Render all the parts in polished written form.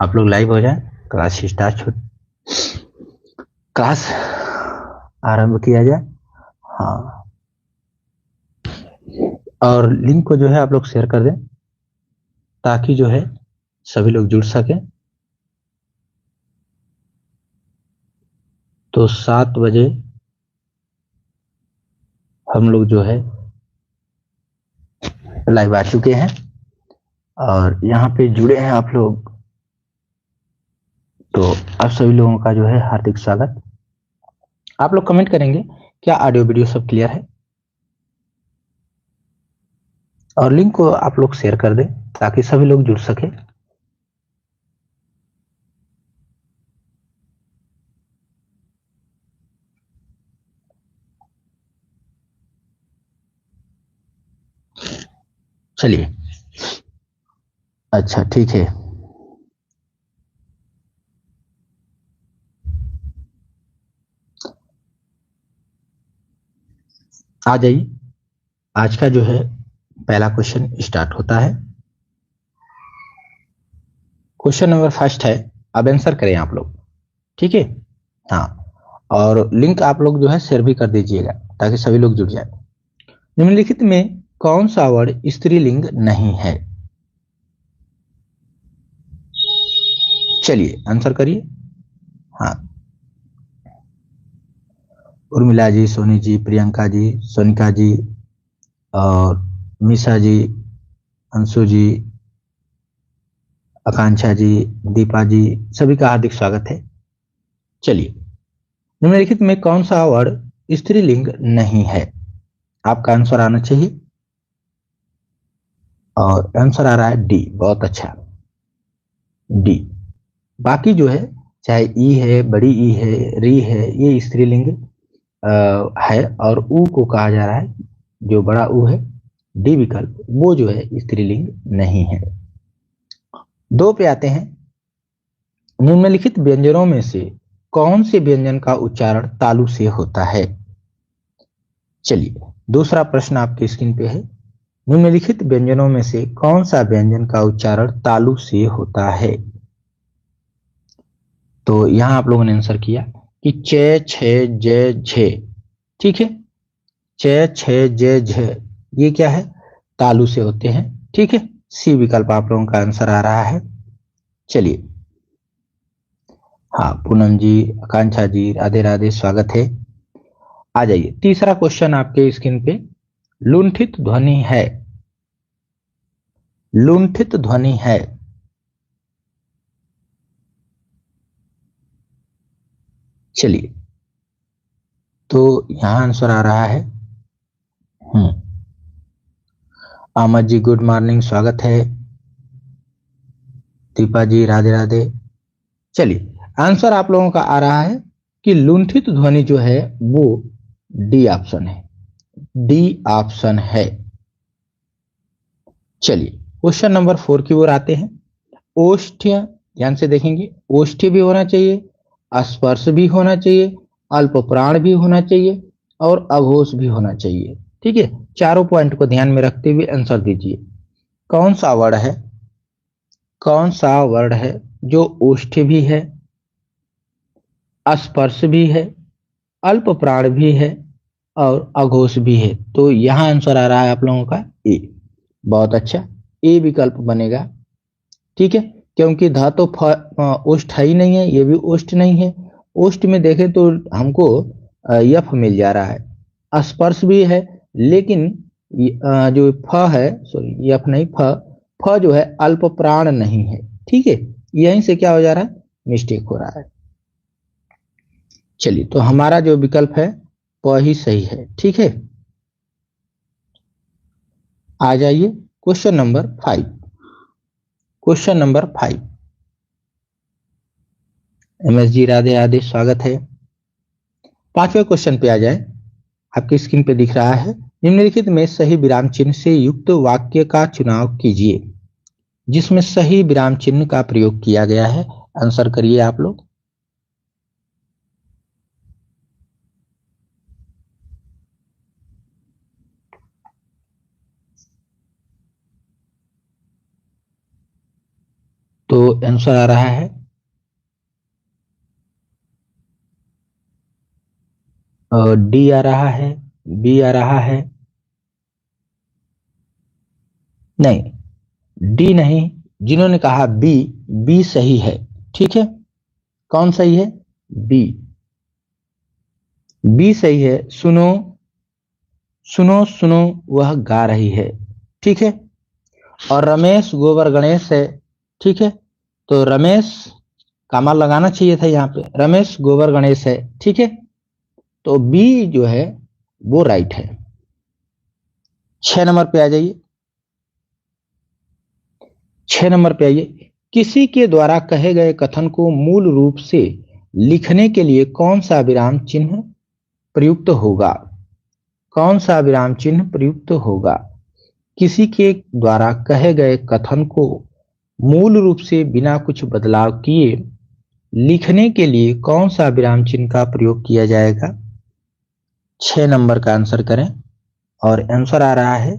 आप लोग लाइव हो जाए, क्लास स्टार्ट, क्लास आरंभ किया जाए। हाँ, और लिंक को जो है आप लोग शेयर कर दें ताकि जो है सभी लोग जुड़ सके। तो 7 बजे हम लोग जो है लाइव आ चुके हैं और यहाँ पे जुड़े हैं आप लोग। तो आप सभी लोगों का जो है हार्दिक स्वागत। आप लोग कमेंट करेंगे क्या ऑडियो वीडियो सब क्लियर है, और लिंक को आप लोग शेयर कर दें ताकि सभी लोग जुड़ सके। चलिए, अच्छा ठीक है। आ जाइए, आज का जो है पहला क्वेश्चन स्टार्ट होता है। क्वेश्चन नंबर फर्स्ट है, अब आंसर करें आप लोग, ठीक है। हाँ, और लिंक आप लोग जो है शेयर भी कर दीजिएगा ताकि सभी लोग जुड़ जाए। निम्नलिखित में कौन सा वर्ड स्त्रीलिंग नहीं है? चलिए आंसर करिए। हाँ, उर्मिला जी, सोनी जी, प्रियंका जी, सोनिका जी और मिशा जी, अंशु जी, आकांक्षा जी, दीपा जी, सभी का हार्दिक स्वागत है। चलिए, निम्नलिखित में कौन सा वर्ड स्त्रीलिंग नहीं है? आपका आंसर आना चाहिए और आंसर आ रहा है डी। बहुत अच्छा, डी। बाकी जो है चाहे ई है, बड़ी ई है, री है, ये स्त्रीलिंग है और ऊ को कहा जा रहा है, जो बड़ा ऊ है, डी विकल्प, वो जो है स्त्रीलिंग नहीं है। 2 पे आते हैं। निम्नलिखित व्यंजनों में से कौन से व्यंजन का उच्चारण तालु से होता है? चलिए, दूसरा प्रश्न आपके स्क्रीन पे है। निम्नलिखित व्यंजनों में से कौन सा व्यंजन का उच्चारण तालु से होता है? तो यहां आप लोगों ने आंसर किया कि चे, छे, जे, झे, ठीक है। चे, छे, जे, झे, ये क्या है? तालु से होते हैं, ठीक है। सी विकल्प आप लोगों का आंसर आ रहा है। चलिए, हाँ, पूनम जी, आकांक्षा जी, राधे राधे, स्वागत है। आ जाइए, तीसरा क्वेश्चन आपके स्क्रीन पे। लुंठित ध्वनि है, लुंठित ध्वनि है। चलिए, तो यहां आंसर आ रहा है अहमद जी, गुड मॉर्निंग, स्वागत है। दीपा जी, राधे राधे। चलिए, आंसर आप लोगों का आ रहा है कि लुंठित ध्वनि जो है वो डी ऑप्शन है, डी ऑप्शन है। चलिए, क्वेश्चन नंबर 4 की ओर आते हैं। ओष्ठ्य, ध्यान से देखेंगे, ओष्ठ्य भी होना चाहिए, स्पर्श भी होना चाहिए, अल्प प्राण भी होना चाहिए और अघोष भी होना चाहिए, ठीक है। चारों पॉइंट को ध्यान में रखते हुए आंसर दीजिए। कौन सा वर्ड है, कौन सा वर्ड है जो ओष्ठ्य भी है, स्पर्श भी है, अल्प प्राण भी है और अघोष भी है? तो यहां आंसर आ रहा है आप लोगों का ए। बहुत अच्छा, ए विकल्प बनेगा, ठीक है। क्योंकि धा तो ओष्ठ है ही नहीं है, ये भी ओष्ठ नहीं है। ओष्ठ में देखें तो हमको यफ मिल जा रहा है, स्पर्श भी है, लेकिन जो फ है, सॉरी यफ नहीं, फ, फ जो है अल्प प्राण नहीं है, ठीक है। यहीं से क्या हो जा रहा है, मिस्टेक हो रहा है। चलिए, तो हमारा जो विकल्प है वह ही सही है, ठीक है। आ जाइए, question number 5। Question number 5, M S ji, Radhe Radhe, स्वागत है। 5वें क्वेश्चन पे आ जाए। आपकी स्क्रीन पे दिख रहा है, निम्नलिखित में सही विराम चिन्ह से युक्त वाक्य का चुनाव कीजिए जिसमें सही विराम चिन्ह का प्रयोग किया गया है। आंसर करिए आप लोग। तो आंसर आ रहा है डी आ रहा है, बी आ रहा है, नहीं डी नहीं, जिन्होंने कहा बी, बी सही है। ठीक है, कौन सही है? बी, बी सही है। सुनो सुनो सुनो वह गा रही है। ठीक है, और रमेश गोबर गणेश है। ठीक है, तो रमेश कामा लगाना चाहिए था यहाँ पे, रमेश गोबर गणेश है। ठीक है, तो बी जो है वो राइट है। 6 नंबर पे आ जाइए, 6 नंबर पे आइए। किसी के द्वारा कहे गए कथन को मूल रूप से लिखने के लिए कौन सा विराम चिन्ह प्रयुक्त होगा? कौन सा विराम चिन्ह प्रयुक्त होगा? किसी के द्वारा कहे गए कथन को मूल रूप से बिना कुछ बदलाव किए लिखने के लिए कौन सा विराम चिन्ह का प्रयोग किया जाएगा? 6 नंबर का आंसर करें, और आंसर आ रहा है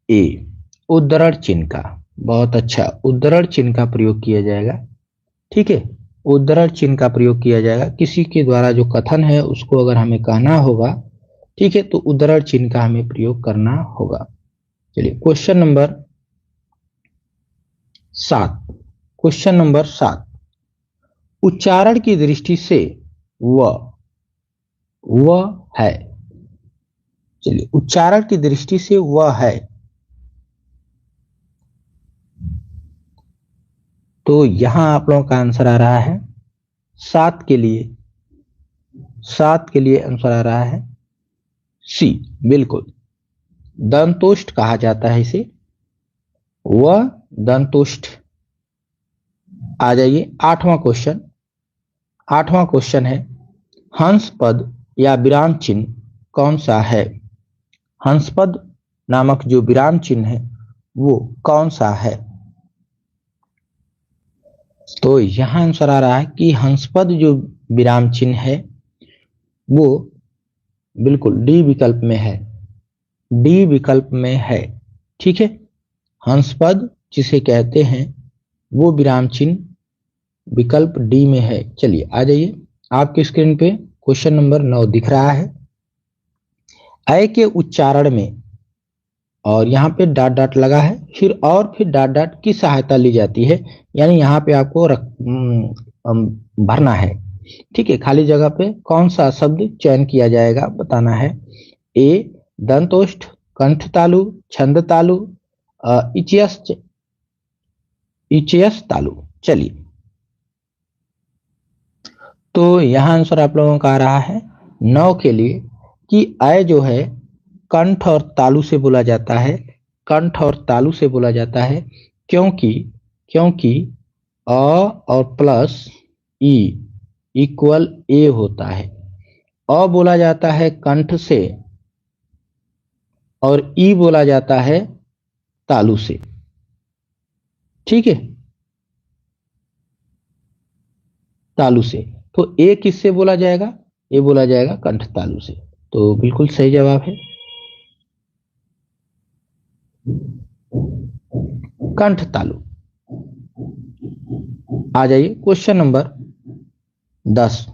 ए, उद्धरण चिन्ह का। बहुत अच्छा, उद्धरण चिन्ह का प्रयोग किया जाएगा। ठीक है, उद्धरण चिन्ह का प्रयोग किया जाएगा। किसी के द्वारा जो कथन है उसको अगर हमें कहना होगा, ठीक है, तो उद्धरण चिन्ह का हमें प्रयोग करना होगा। चलिए क्वेश्चन नंबर 7, क्वेश्चन नंबर 7, उच्चारण की दृष्टि से वह है। चलिए, उच्चारण की दृष्टि से वह है, तो यहां आप लोगों का आंसर आ रहा है 7 के लिए, 7 के लिए आंसर आ रहा है सी, बिल्कुल। दंतोष्ठ कहा जाता है इसे, वह दंतोष्ठ। आ जाइए 8वां क्वेश्चन, 8वां क्वेश्चन है हंस पद या विराम चिन्ह कौन सा है? हंस पद नामक जो विराम चिन्ह है वो कौन सा है? तो यहां आंसर आ रहा है कि हंसपद जो विराम चिन्ह है वो बिल्कुल डी विकल्प में है, डी विकल्प में है। ठीक है, हंसपद जिसे कहते हैं वो विराम चिन्ह विकल्प डी में है। चलिए आ जाइए, आपके स्क्रीन पे क्वेश्चन नंबर 9 दिख रहा है। अ के उच्चारण में, और यहाँ पे डॉट डॉट लगा है, फिर डॉट डॉट की सहायता ली जाती है, यानी यहाँ पे आपको भरना है। ठीक है, खाली जगह पे कौन सा शब्द चयन किया जाएगा बताना है। ए दंतोष्ठ, कंठ तालु, छंद तालु, इचियस, इचियस तालु। चलिए, तो यहां आंसर आप लोगों का आ रहा है 9 के लिए कि अ जो है कंठ और तालु से बोला जाता है, कंठ और तालु से बोला जाता है, क्योंकि क्योंकि अ और प्लस ई इक्वल ए होता है। अ बोला जाता है कंठ से और ई बोला जाता है तालु से। ठीक है, तालु से। तो ए किससे बोला जाएगा? ए बोला जाएगा कंठ तालु से। तो बिल्कुल सही जवाब है कंठ तालु। आ जाइए क्वेश्चन नंबर 10,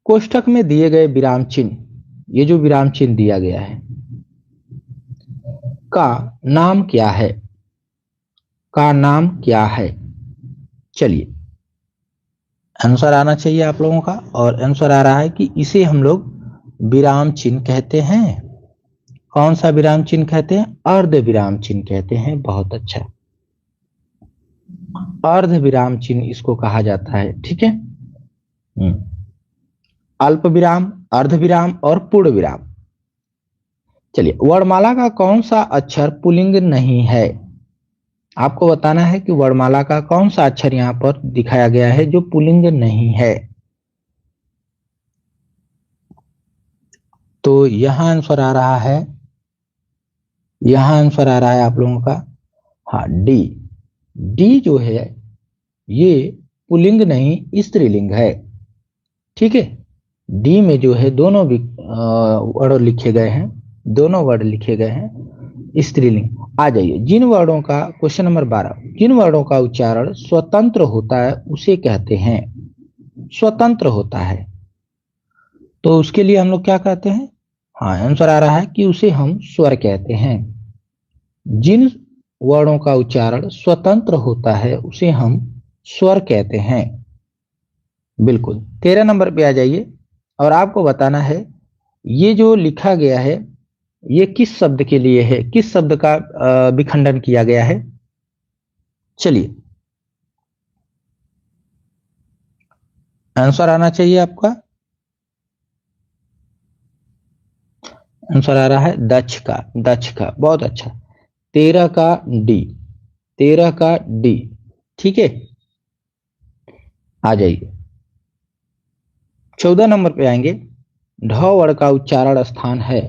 कोष्ठक में दिए गए विराम चिन्ह, ये जो विराम चिन्ह दिया गया है का नाम क्या है? का नाम क्या है? चलिए, आंसर आना चाहिए आप लोगों का, और आंसर आ रहा है कि इसे हम लोग विराम चिन्ह कहते हैं। कौन सा विराम चिन्ह कहते हैं? अर्ध विराम चिन्ह कहते हैं। बहुत अच्छा, अर्ध विराम चिन्ह इसको कहा जाता है। ठीक है, अल्प विराम, अर्ध विराम और पूर्ण विराम। चलिए, वर्णमाला का कौन सा अक्षर पुल्लिंग नहीं है? आपको बताना है कि वर्णमाला का कौन सा अक्षर यहां पर दिखाया गया है जो पुल्लिंग नहीं है। तो यहां आंसर आ रहा है, यहां आंसर आ रहा है आप लोगों का, हाँ डी। डी जो है ये पुल्लिंग नहीं स्त्रीलिंग है। ठीक है, डी में जो है दोनों वर्ड लिखे गए हैं, दोनों वर्ड लिखे गए हैं, स्त्रीलिंग। आ जाइए, जिन वर्णों का, क्वेश्चन नंबर 12, जिन वर्णों का उच्चारण स्वतंत्र होता है उसे कहते हैं, स्वतंत्र होता है, तो उसके लिए हम लोग क्या कहते हैं? हाँ, आंसर आ रहा है कि उसे हम स्वर कहते हैं। जिन वर्णों का उच्चारण स्वतंत्र होता है उसे हम स्वर कहते हैं। बिल्कुल। 13 नंबर पे आ जाइए और आपको बताना है ये जो लिखा गया है ये किस शब्द के लिए है, किस शब्द का विखंडन किया गया है। चलिए, आंसर आना चाहिए आपका। आंसर आ रहा है दक्ष का, दक्ष का, बहुत अच्छा। 13 का डी, 13 का डी, ठीक है। आ जाइए, 14 नंबर पे आएंगे। ढ वर्ण का उच्चारण स्थान है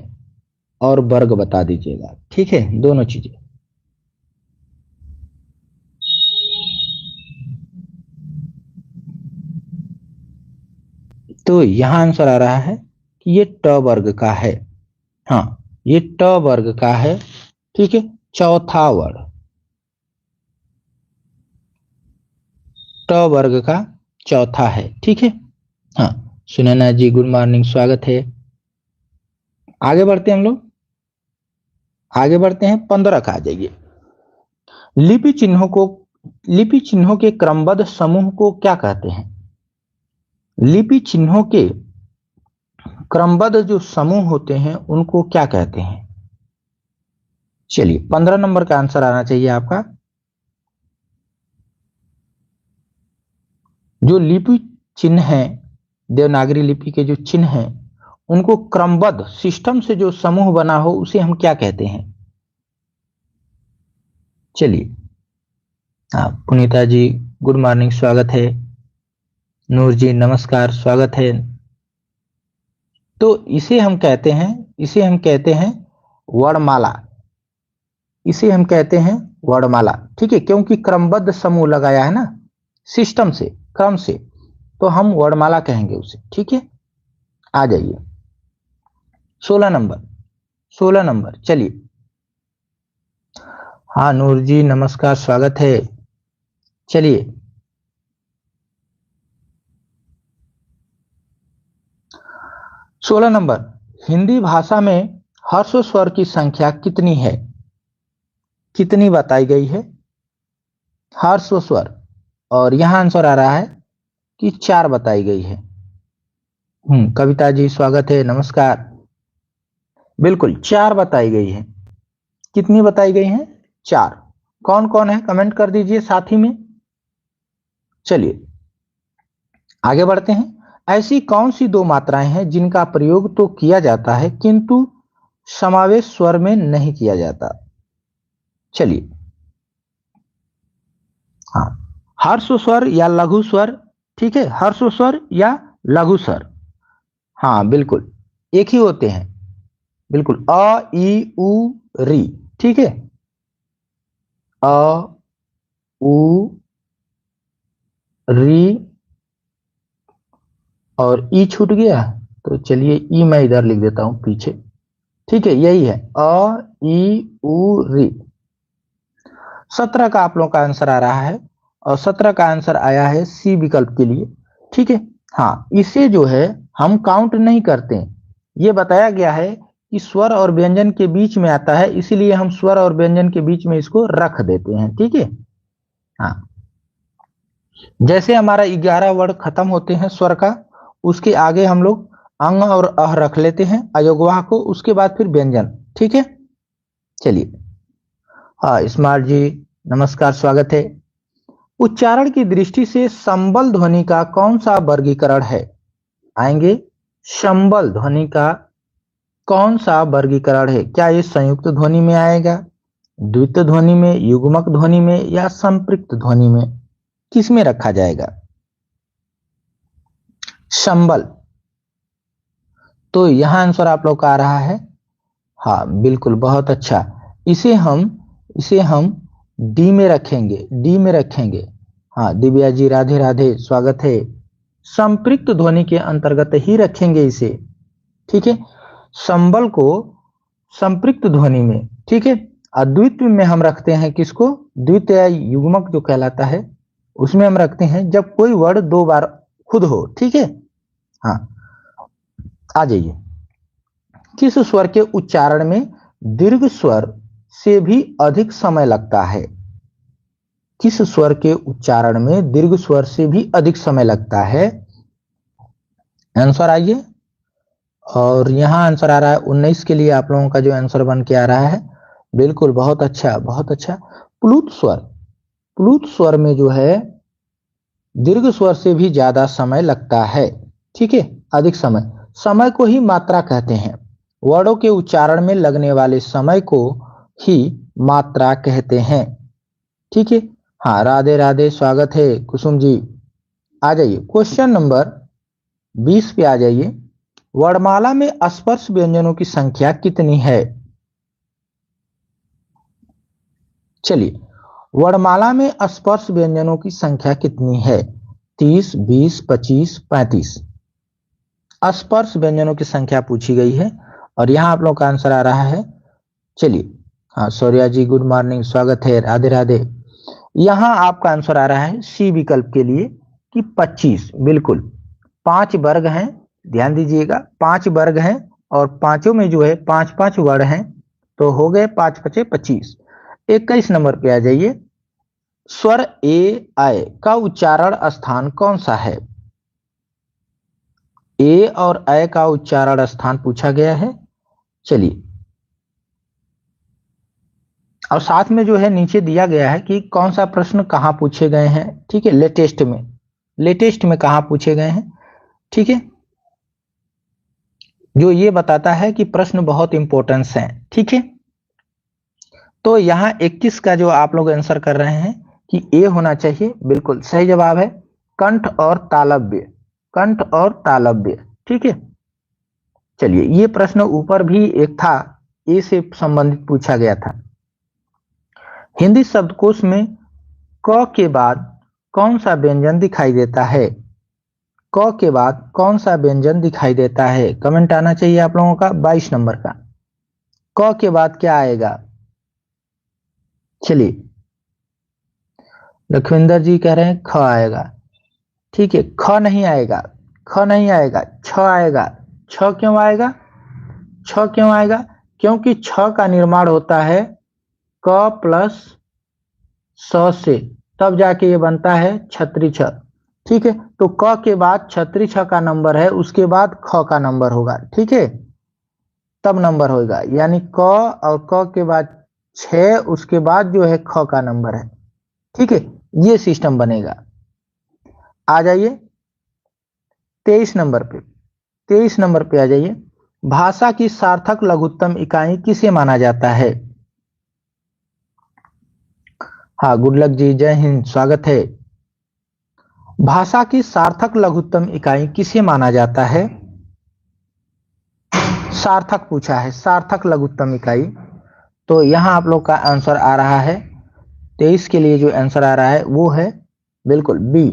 और वर्ग बता दीजिएगा, ठीक है, दोनों चीजें। तो यहां आंसर आ रहा है कि ये ट वर्ग का है। हाँ, ये ट वर्ग का है, ठीक है। चौथा वर्ण ट वर्ग का चौथा है, ठीक है। हाँ, सुनैना जी गुड मॉर्निंग, स्वागत है। आगे बढ़ते हैं हम लोग, आगे बढ़ते हैं। 15 का आ जाइए। लिपि चिन्हों को, लिपि चिन्हों के क्रमबद्ध समूह को क्या कहते हैं? लिपि चिन्हों के क्रमबद्ध जो समूह होते हैं उनको क्या कहते हैं? चलिए, 15 नंबर का आंसर आना चाहिए आपका। जो लिपि चिन्ह है, देवनागरी लिपि के जो चिन्ह हैं उनको क्रमबद्ध सिस्टम से जो समूह बना हो उसे हम क्या कहते हैं? चलिए, हाँ, पुनीता जी गुड मॉर्निंग, स्वागत है। नूर जी नमस्कार, स्वागत है। तो इसे हम कहते हैं, इसे हम कहते हैं वर्णमाला, इसे हम कहते हैं वर्णमाला, ठीक है। क्योंकि क्रमबद्ध समूह लगाया है ना, सिस्टम से, क्रम से, तो हम वर्णमाला कहेंगे उसे, ठीक है। आ जाइए 16 नंबर, 16 नंबर, चलिए। हाँ नूर जी नमस्कार, स्वागत है। चलिए, 16 नंबर, हिंदी भाषा में ह्रस्व स्वर की संख्या कितनी है? कितनी बताई गई है ह्रस्व स्वर? और यहां आंसर आ रहा है कि 4 बताई गई है। कविता जी स्वागत है, नमस्कार। बिल्कुल 4 बताई गई है। कितनी बताई गई हैं? 4। कौन कौन है कमेंट कर दीजिए साथ ही में। चलिए, आगे बढ़ते हैं। ऐसी कौन सी 2 मात्राएं हैं जिनका प्रयोग तो किया जाता है किंतु समावेश स्वर में नहीं किया जाता? चलिए, हाँ, हर्ष स्वर या लघु स्वर, ठीक है, हर्ष स्वर या लघु स्वर। हाँ बिल्कुल, एक ही होते हैं, बिल्कुल। अ ई उ री, ठीक है। अ उ री और ई छूट गया, तो चलिए ई मैं इधर लिख देता हूं पीछे, ठीक है, यही है अ ई उ री। 17 का आप लोगों का आंसर आ रहा है और 17 का आंसर आया है सी विकल्प के लिए, ठीक है। हाँ, इसे जो है हम काउंट नहीं करते, ये बताया गया है कि स्वर और व्यंजन के बीच में आता है, इसीलिए हम स्वर और व्यंजन के बीच में इसको रख देते हैं, ठीक है। हाँ, जैसे हमारा 11 वर्ड खत्म होते हैं स्वर का, उसके आगे हम लोग अंग और अह रख लेते हैं अयोगवाह को, उसके बाद फिर व्यंजन, ठीक है। चलिए, हाँ स्मार्ट जी नमस्कार, स्वागत है। उच्चारण की दृष्टि से संबल ध्वनि का कौन सा वर्गीकरण है? आएंगे, संबल ध्वनि का कौन सा वर्गीकरण है? क्या ये संयुक्त ध्वनि में आएगा, द्वित ध्वनि में, युग्मक ध्वनि में या संपृक्त ध्वनि में? किस में रखा जाएगा संबल? तो यहां आंसर आप लोग का आ रहा है, हाँ बिल्कुल, बहुत अच्छा। इसे हम डी में रखेंगे, डी में रखेंगे। हाँ दिव्या जी राधे राधे, स्वागत है। संपृक्त ध्वनि के अंतर्गत ही रखेंगे इसे, ठीक है। संबल को संपृक्त ध्वनि में, ठीक है। और द्वित्व में हम रखते हैं किसको, द्वित्व या युग्मक जो कहलाता है उसमें हम रखते हैं जब कोई वर्ड दो बार खुद हो। ठीक है, हाँ आ जाइए। किस स्वर के उच्चारण में दीर्घ स्वर से भी अधिक समय लगता है? किस स्वर के उच्चारण में दीर्घ स्वर से भी अधिक समय लगता है? आंसर आइए। और यहां आंसर आ रहा है 19 के लिए आप लोगों का जो आंसर बन के आ रहा है, बिल्कुल बहुत अच्छा बहुत अच्छा। प्लुत स्वर, प्लुत स्वर में जो है दीर्घ स्वर से भी ज्यादा समय लगता है। ठीक है, अधिक समय, समय को ही मात्रा कहते हैं। वर्णों के उच्चारण में लगने वाले समय को ही मात्रा कहते हैं। ठीक है, हाँ राधे राधे, स्वागत है कुसुम जी। आ जाइए क्वेश्चन नंबर 20 पे आ जाइए। वर्णमाला में स्पर्श व्यंजनों की संख्या कितनी है? चलिए, वर्णमाला में स्पर्श व्यंजनों की संख्या कितनी है? 30, 20, 25, 35 स्पर्श व्यंजनों की संख्या पूछी गई है और यहां आप लोग का आंसर आ रहा है। चलिए, हाँ सौर्या जी गुड मॉर्निंग, स्वागत है, राधे राधे। यहां आपका आंसर आ रहा है सी विकल्प के लिए कि 25। बिल्कुल, 5 वर्ग हैं, ध्यान दीजिएगा 5 वर्ग हैं और पांचों में जो है 5-5 वर्ड हैं, तो हो गए 5×5 = 25। 21 नंबर पे आ जाइए। स्वर ए आय का उच्चारण स्थान कौन सा है? ए और अय का उच्चारण स्थान पूछा गया है। चलिए, और साथ में जो है नीचे दिया गया है कि कौन सा प्रश्न कहां पूछे गए हैं। ठीक है, लेटेस्ट में, लेटेस्ट में कहां पूछे गए हैं। ठीक है, जो ये बताता है कि प्रश्न बहुत इंपॉर्टेंस है। ठीक है, तो यहां 21 का जो आप लोग आंसर कर रहे हैं कि ए होना चाहिए, बिल्कुल सही जवाब है। कंठ और तालव्य, कंठ और तालव्य। ठीक है, चलिए ये प्रश्न ऊपर भी एक था, ए से संबंधित पूछा गया था। हिंदी शब्दकोश में क के बाद कौन सा व्यंजन दिखाई देता है? क के बाद कौन सा व्यंजन दिखाई देता है? कमेंट आना चाहिए आप लोगों का 22 नंबर का। क के बाद क्या आएगा? चलिए, लखविंदर जी कह रहे हैं ख आएगा। ठीक है, ख नहीं आएगा, ख नहीं आएगा, छ आएगा। छ क्यों आएगा? छ क्यों आएगा? क्योंकि छ का निर्माण होता है क प्लस स से, तब जाके ये बनता है छत्री छ। ठीक है, तो क के बाद छत्री छ का नंबर है, उसके बाद ख का नंबर होगा। ठीक है, तब नंबर होगा, यानी क और क के बाद 6, उसके बाद जो है ख का नंबर है। ठीक है, ये सिस्टम बनेगा। आ जाइए 23 नंबर पे, 23 नंबर पे आ जाइए। भाषा की सार्थक लघुत्तम इकाई किसे माना जाता है? हाँ गुडलक जी, जय हिंद, स्वागत है। भाषा की सार्थक लघुत्तम इकाई किसे माना जाता है? सार्थक पूछा है, सार्थक लघुत्तम इकाई। तो यहां आप लोग का आंसर आ रहा है 23 के लिए जो आंसर आ रहा है वो है बिल्कुल बी,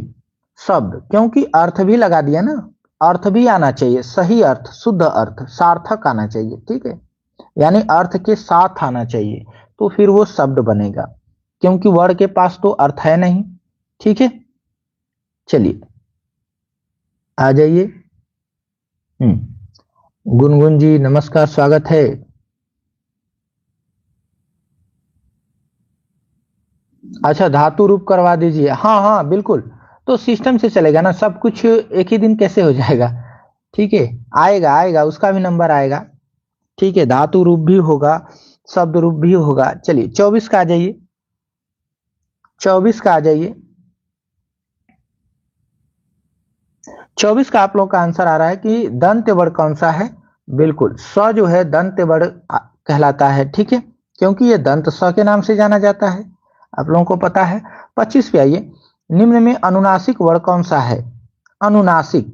शब्द। क्योंकि अर्थ भी लगा दिया ना, अर्थ भी आना चाहिए, सही अर्थ, शुद्ध अर्थ, सार्थक आना चाहिए। ठीक है, यानी अर्थ के साथ आना चाहिए, तो फिर वो शब्द बनेगा, क्योंकि वर्ड के पास तो अर्थ है नहीं। ठीक है, चलिए आ जाइए। गुनगुन जी नमस्कार, स्वागत है। अच्छा, धातु रूप करवा दीजिए, हाँ हाँ बिल्कुल, तो सिस्टम से चलेगा ना, सब कुछ एक ही दिन कैसे हो जाएगा। ठीक है, आएगा आएगा, उसका भी नंबर आएगा। ठीक है, धातु रूप भी होगा, शब्द रूप भी होगा। चलिए 24 का आ जाइए, 24 का आ जाइए। 24 का आप लोग का आंसर आ रहा है कि दंत वर्ण कौन सा है? बिल्कुल, स जो है दंत वर्ण कहलाता है। ठीक है, क्योंकि ये दंत स के नाम से जाना जाता है, आप लोगों को पता है। 25 पे आइए। निम्न में अनुनासिक वर्ण कौन सा है? अनुनासिक,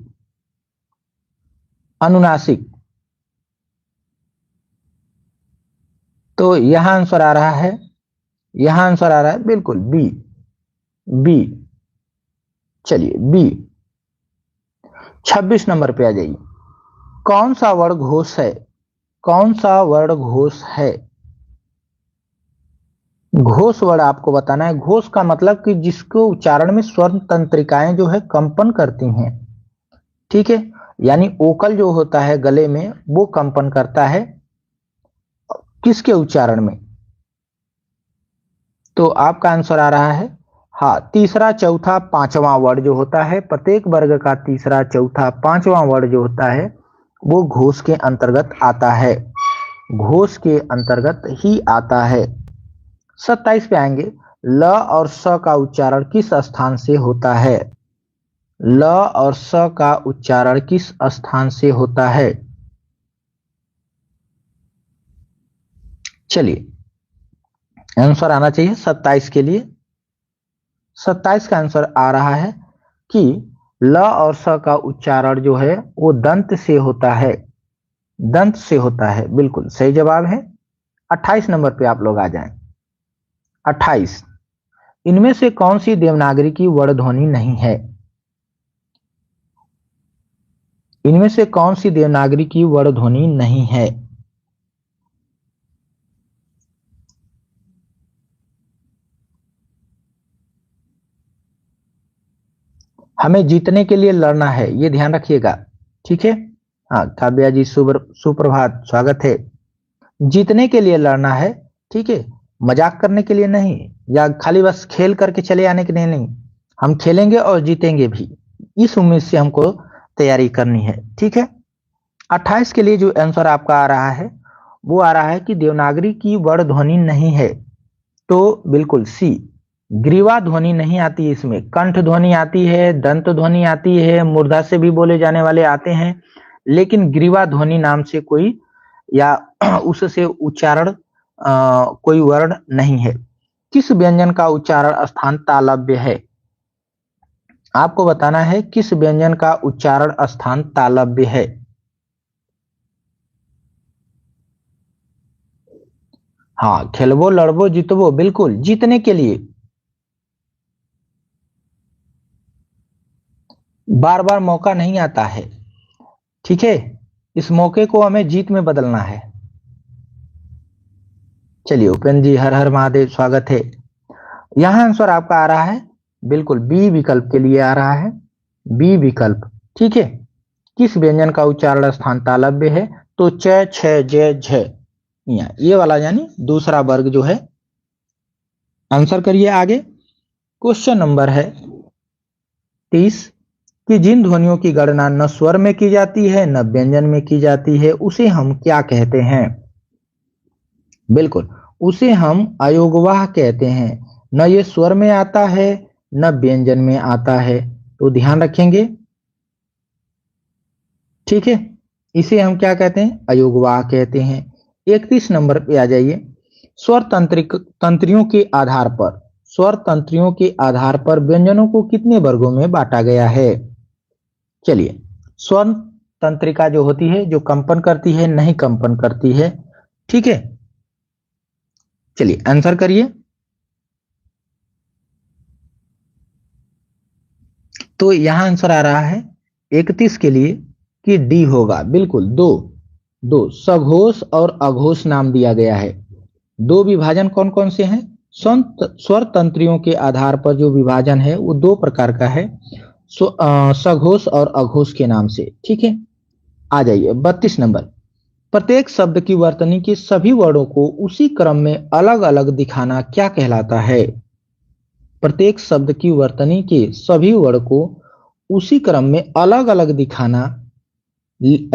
अनुनासिक। तो यहां आंसर आ रहा है, यहां आंसर आ रहा है बिल्कुल बी, बी। चलिए बी। 26 नंबर पे आ जाइए। कौन सा वर्ण घोष है? कौन सा वर्ण घोष है? घोष वर्ड आपको बताना है। घोष का मतलब कि जिसको उच्चारण में स्वर तंत्रिकाएं जो है कंपन करती हैं, ठीक है, यानी ओकल जो होता है गले में वो कंपन करता है किसके उच्चारण में। तो आपका आंसर आ रहा है हाँ, तीसरा चौथा पांचवा वर्ड जो होता है, प्रत्येक वर्ग का तीसरा चौथा पांचवा वर्ड जो होता है वो घोष के अंतर्गत आता है, घोष के अंतर्गत ही आता है। 27 पे आएंगे। ल और स का उच्चारण किस स्थान से होता है? ल और स का उच्चारण किस स्थान से होता है? चलिए आंसर आना चाहिए 27 के लिए। 27 का आंसर आ रहा है कि ल और स का उच्चारण जो है वो दंत से होता है, दंत से होता है, बिल्कुल सही जवाब है। 28 नंबर पे आप लोग आ जाएं। 28, इनमें से कौन सी देवनागरी की वर्ण ध्वनि नहीं है? इनमें से कौन सी देवनागरी की वर्ण ध्वनि नहीं है? हमें जीतने के लिए लड़ना है, ये ध्यान रखिएगा, ठीक है। हाँ काव्या जी सुप्रभात, स्वागत है। जीतने के लिए लड़ना है, ठीक है, मजाक करने के लिए नहीं, या खाली बस खेल करके चले आने के लिए नहीं। हम खेलेंगे और जीतेंगे भी, इस उम्मीद से हमको तैयारी करनी है, ठीक है। 28 के लिए जो आंसर आपका आ रहा है वो आ रहा है कि देवनागरी की वर्ण ध्वनि नहीं है। तो बिल्कुल सी, ग्रीवा ध्वनि नहीं आती, इसमें कंठ ध्वनि आती है, दंत ध्वनि आती है, मूर्धा से भी बोले जाने वाले आते हैं, लेकिन ग्रीवा ध्वनि नाम से कोई या उससे उच्चारण कोई वर्ण नहीं है। किस व्यंजन का उच्चारण स्थान तालव्य है? आपको बताना है किस व्यंजन का उच्चारण स्थान तालव्य है। हाँ, खेलबो लड़बो जीतबो, बिल्कुल जीतने के लिए, बार बार मौका नहीं आता है, ठीक है, इस मौके को हमें जीत में बदलना है। चलिए उपेंद्र जी हर हर महादेव, स्वागत है। यहां आंसर आपका आ रहा है बिल्कुल बी विकल्प के लिए आ रहा है, बी विकल्प, ठीक है। किस व्यंजन का उच्चारण स्थान तालव्य है? तो च छ ज झ, ये वाला यानी दूसरा वर्ग जो है। आंसर करिए आगे। क्वेश्चन नंबर है 30 कि जिन ध्वनियों की गणना न स्वर में की जाती है न व्यंजन में की जाती है उसे हम क्या कहते हैं? बिल्कुल, उसे हम अयोगवाह कहते हैं। न ये स्वर में आता है न व्यंजन में आता है, तो ध्यान रखेंगे, ठीक है। इसे हम क्या कहते हैं? अयोगवाह कहते हैं। 31 नंबर पे आ जाइए। स्वर तंत्रियों के आधार पर, स्वर तंत्रियों के आधार पर व्यंजनों को कितने वर्गों में बांटा गया है? चलिए, स्वर तंत्रिका जो होती है, जो कंपन करती है नहीं कंपन करती है, ठीक है। चलिए आंसर करिए। तो यहां आंसर आ रहा है 31 के लिए कि डी होगा, बिल्कुल दो, दो सघोष और अघोष नाम दिया गया है। दो विभाजन कौन कौन से हैं? स्वर तंत्रियों के आधार पर जो विभाजन है वो दो प्रकार का है, सघोष और अघोष के नाम से, ठीक है। आ जाइए 32 नंबर। प्रत्येक शब्द की वर्तनी के सभी वर्णों को उसी क्रम में अलग अलग दिखाना क्या कहलाता है? प्रत्येक शब्द की वर्तनी के सभी वर्ण को उसी क्रम में अलग अलग दिखाना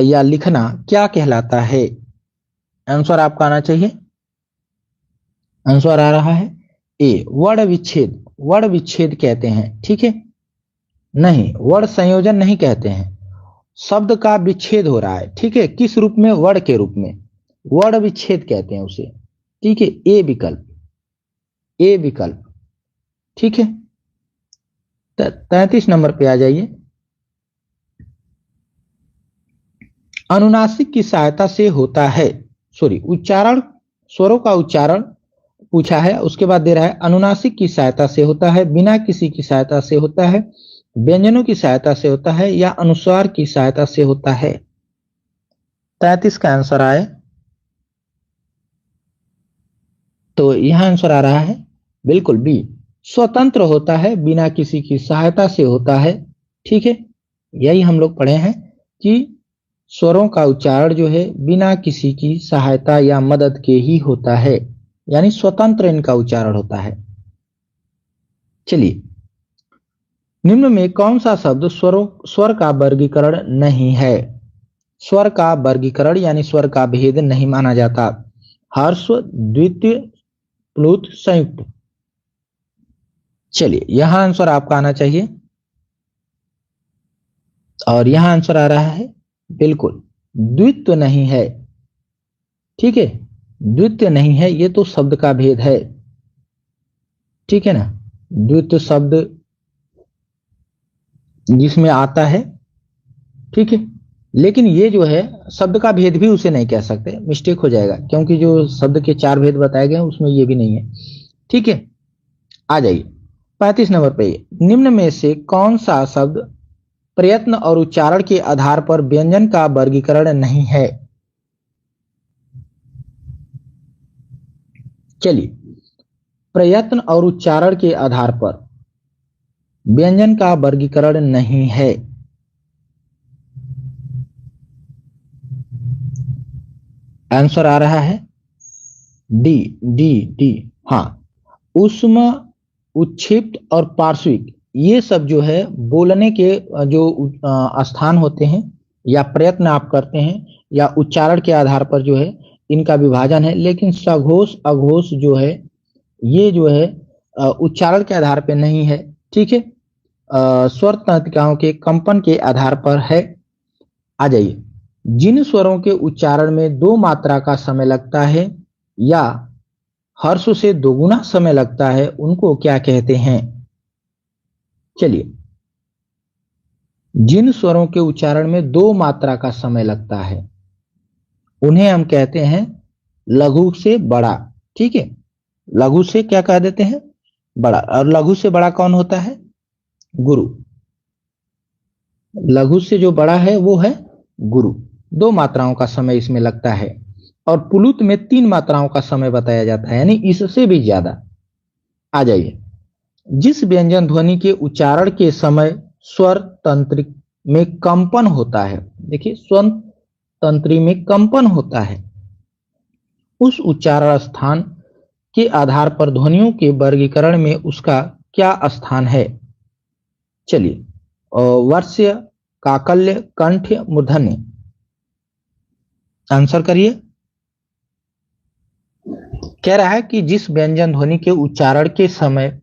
या लिखना क्या कहलाता है? आंसर आपका आना चाहिए। आंसर आ रहा है ए, वर्ण विच्छेद, वर्ण विच्छेद कहते हैं, ठीक है। नहीं, वर्ण संयोजन नहीं कहते हैं, शब्द का विच्छेद हो रहा है, ठीक है, किस रूप में? वर्ण के रूप में, वर्ण विच्छेद कहते हैं उसे, ठीक है। ए विकल्प, ए विकल्प, ठीक है। 33 नंबर पे आ जाइए। अनुनासिक की सहायता से होता है, सॉरी उच्चारण, स्वरों का उच्चारण पूछा है, उसके बाद दे रहा है अनुनासिक की सहायता से होता है, बिना किसी की सहायता से होता है, व्यंजनों की सहायता से होता है, या अनुस्वार की सहायता से होता है। 33 का आंसर आए तो यहां आंसर आ रहा है बिल्कुल बी, स्वतंत्र होता है, बिना किसी की सहायता से होता है। ठीक है, यही हम लोग पढ़े हैं कि स्वरों का उच्चारण जो है बिना किसी की सहायता या मदद के ही होता है, यानी स्वतंत्र इनका उच्चारण होता है। चलिए, निम्न में कौन सा शब्द स्वर का वर्गीकरण नहीं है? स्वर का वर्गीकरण यानी स्वर का भेद नहीं माना जाता। ह्रस्व, द्वितीय, प्लुत, संयुक्त। चलिए, यहां आंसर आपका आना चाहिए और यहां आंसर आ रहा है बिल्कुल द्वित्व नहीं है। ठीक है, द्वित्व नहीं है, ये तो शब्द का भेद है। ठीक है ना, द्वित्व शब्द जिसमें आता है। ठीक है, लेकिन ये जो है शब्द का भेद भी उसे नहीं कह सकते, मिस्टेक हो जाएगा, क्योंकि जो शब्द के चार भेद बताए गए हैं उसमें ये भी नहीं है। ठीक है, आ जाइए 35 नंबर पे, निम्न में से कौन सा शब्द प्रयत्न और उच्चारण के आधार पर व्यंजन का वर्गीकरण नहीं है? चलिए, प्रयत्न और उच्चारण के आधार पर व्यंजन का वर्गीकरण नहीं है। आंसर आ रहा है डी, डी, डी। हाँ, उष्म, उच्छिष्ट और पार्श्विक, ये सब जो है बोलने के जो स्थान होते हैं या प्रयत्न आप करते हैं या उच्चारण के आधार पर जो है इनका विभाजन है, लेकिन सघोष अघोष जो है ये जो है उच्चारण के आधार पर नहीं है। ठीक है, स्वर तंत्रिकाओं के कंपन के आधार पर है। आ जाइए, जिन स्वरों के उच्चारण में दो मात्रा का समय लगता है या हर्ष से दोगुना समय लगता है उनको क्या कहते हैं? चलिए, जिन स्वरों के उच्चारण में दो मात्रा का समय लगता है उन्हें हम कहते हैं लघु से बड़ा। ठीक है, लघु से क्या कह देते हैं? बड़ा। और लघु से बड़ा कौन होता है? गुरु। लघु से जो बड़ा है वो है गुरु। दो मात्राओं का समय इसमें लगता है और पुलुत में तीन मात्राओं का समय बताया जाता है, यानी इससे भी ज्यादा। आ जाइए, जिस व्यंजन ध्वनि के उच्चारण के समय स्वर तंत्रिक में कंपन होता है, देखिए स्वर तंत्री में कंपन होता है, उस उच्चारण स्थान के आधार पर ध्वनियों के वर्गीकरण में उसका क्या स्थान है? चलिए, वर्ष्य, काकल्य, कंठ, मूर्धन्य। आंसर करिए। कह रहा है कि जिस व्यंजन ध्वनि के उच्चारण के समय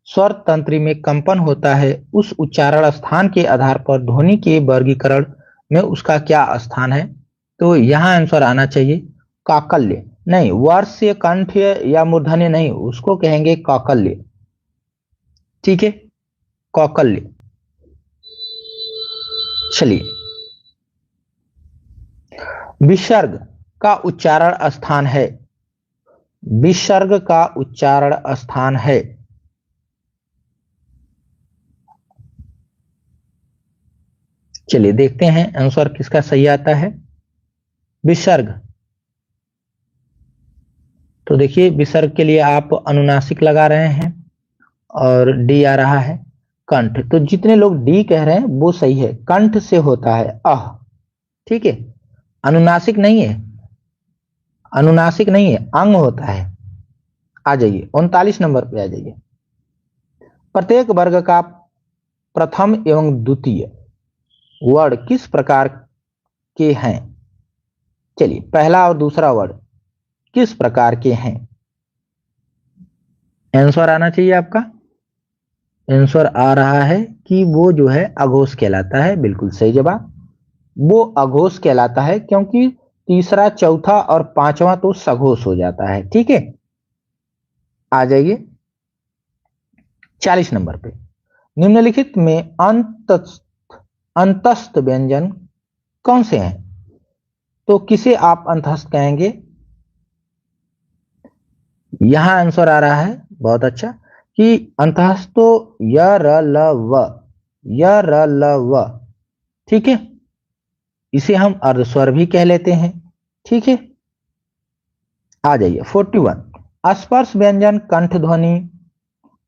स्वर तंत्री में कंपन होता है उस उच्चारण स्थान के आधार पर ध्वनि के वर्गीकरण में उसका क्या स्थान है? तो यहां आंसर आना चाहिए काकल्य। नहीं, वर्ष्य, कंठ या मूर्धन्य नहीं, उसको कहेंगे काकल्य। ठीक है, कौकल्य। चलिए, विसर्ग का उच्चारण स्थान है, विसर्ग का उच्चारण स्थान है। चलिए देखते हैं आंसर किसका सही आता है। विसर्ग, तो देखिए विसर्ग के लिए आप अनुनासिक लगा रहे हैं और डी आ रहा है। कंठ, तो जितने लोग डी कह रहे हैं वो सही है, कंठ से होता है अह। ठीक है, अनुनासिक नहीं है, अनुनासिक नहीं है, अंग होता है। आ जाइए 39 नंबर पे आ जाइए। प्रत्येक वर्ग का प्रथम एवं द्वितीय वर्ड किस प्रकार के हैं? चलिए, पहला और दूसरा वर्ड किस प्रकार के हैं? आंसर आना चाहिए आपका। आंसर आ रहा है कि वो जो है अघोष कहलाता है। बिल्कुल सही जवाब, वो अघोष कहलाता है, क्योंकि तीसरा, चौथा और पांचवा तो सघोष हो जाता है। ठीक है, आ जाइए 40 नंबर पे। निम्नलिखित में अंतस्थ व्यंजन कौन से हैं? तो किसे आप अंतस्थ कहेंगे? यहां आंसर आ रहा है बहुत अच्छा कि अंतस्थ तो य र ल व, य र ल व। ठीक है, इसे हम अर्धस्वर भी कह लेते हैं। ठीक है, आ जाइए 41। स्पर्श व्यंजन कंठ ध्वनि,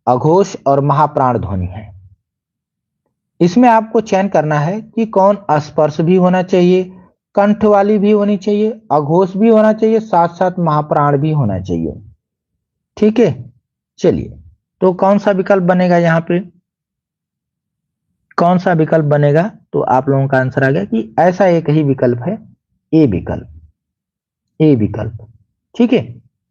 अघोष और महाप्राण ध्वनि है। इसमें आपको चयन करना है कि कौन स्पर्श भी होना चाहिए, कंठ वाली भी होनी चाहिए, अघोष भी होना चाहिए, साथ साथ महाप्राण भी होना चाहिए। ठीक है, चलिए, तो कौन सा विकल्प बनेगा यहाँ पे, कौन सा विकल्प बनेगा? तो आप लोगों का आंसर आ गया कि ऐसा एक ही विकल्प है, ए विकल्प, ए विकल्प। ठीक है,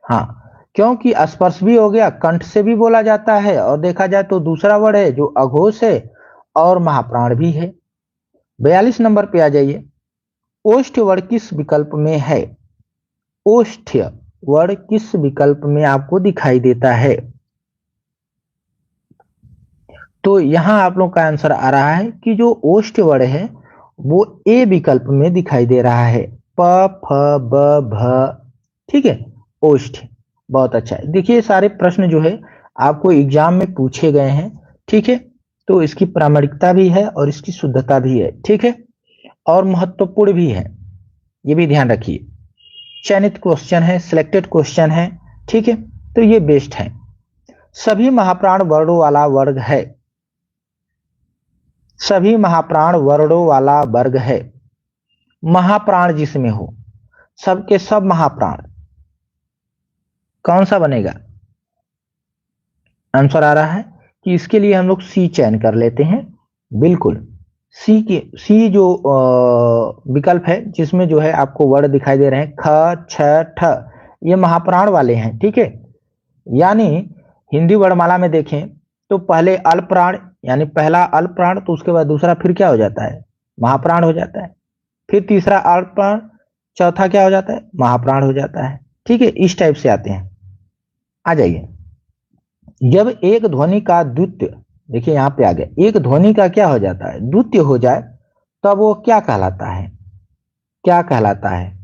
हाँ, क्योंकि स्पर्श भी हो गया, कंठ से भी बोला जाता है, और देखा जाए तो दूसरा वर्ड है जो अघोष है और महाप्राण भी है। 42 नंबर पे आ जाइए। ओष्ठ वर्ड किस विकल्प में है? ओष्ठ वर्ड किस विकल्प में आपको दिखाई देता है? तो यहां आप लोग का आंसर आ रहा है कि जो ओष्ठ वर्ड है वो ए विकल्प में दिखाई दे रहा है। प फ ब भ, ठीक है, ओष्ठ। बहुत अच्छा है। देखिए सारे प्रश्न जो है आपको एग्जाम में पूछे गए हैं, ठीक है, तो इसकी प्रामाणिकता भी है और इसकी शुद्धता भी है, ठीक है, और महत्वपूर्ण भी है, ये भी ध्यान रखिए। चयनित क्वेश्चन है, सिलेक्टेड क्वेश्चन है, ठीक है, तो ये बेस्ट है। सभी महाप्राण वर्णों वाला वर्ग है, सभी महाप्राण वर्णों वाला वर्ग है। महाप्राण जिसमें हो, सबके सब महाप्राण, कौन सा बनेगा? आंसर आ रहा है कि इसके लिए हम लोग सी चयन कर लेते हैं। बिल्कुल, सी जो विकल्प है जिसमें जो है आपको वर्ड दिखाई दे रहे हैं ख छ ठ, ये महाप्राण वाले हैं, ठीक है। यानी हिंदी वर्णमाला में देखें तो पहले अल्प प्राण, यानी पहला अल्प प्राण, तो उसके बाद दूसरा फिर क्या हो जाता है? महाप्राण हो जाता है। फिर तीसरा अल्प प्राण, चौथा क्या हो जाता है? महाप्राण हो जाता है। ठीक है, इस टाइप से आते हैं। आ जाइए, जब एक ध्वनि का द्वितीय, देखिए यहां पे आ गया, एक ध्वनि का क्या हो जाता है? द्वितीय हो जाए तब वो क्या कहलाता है? क्या कहलाता है?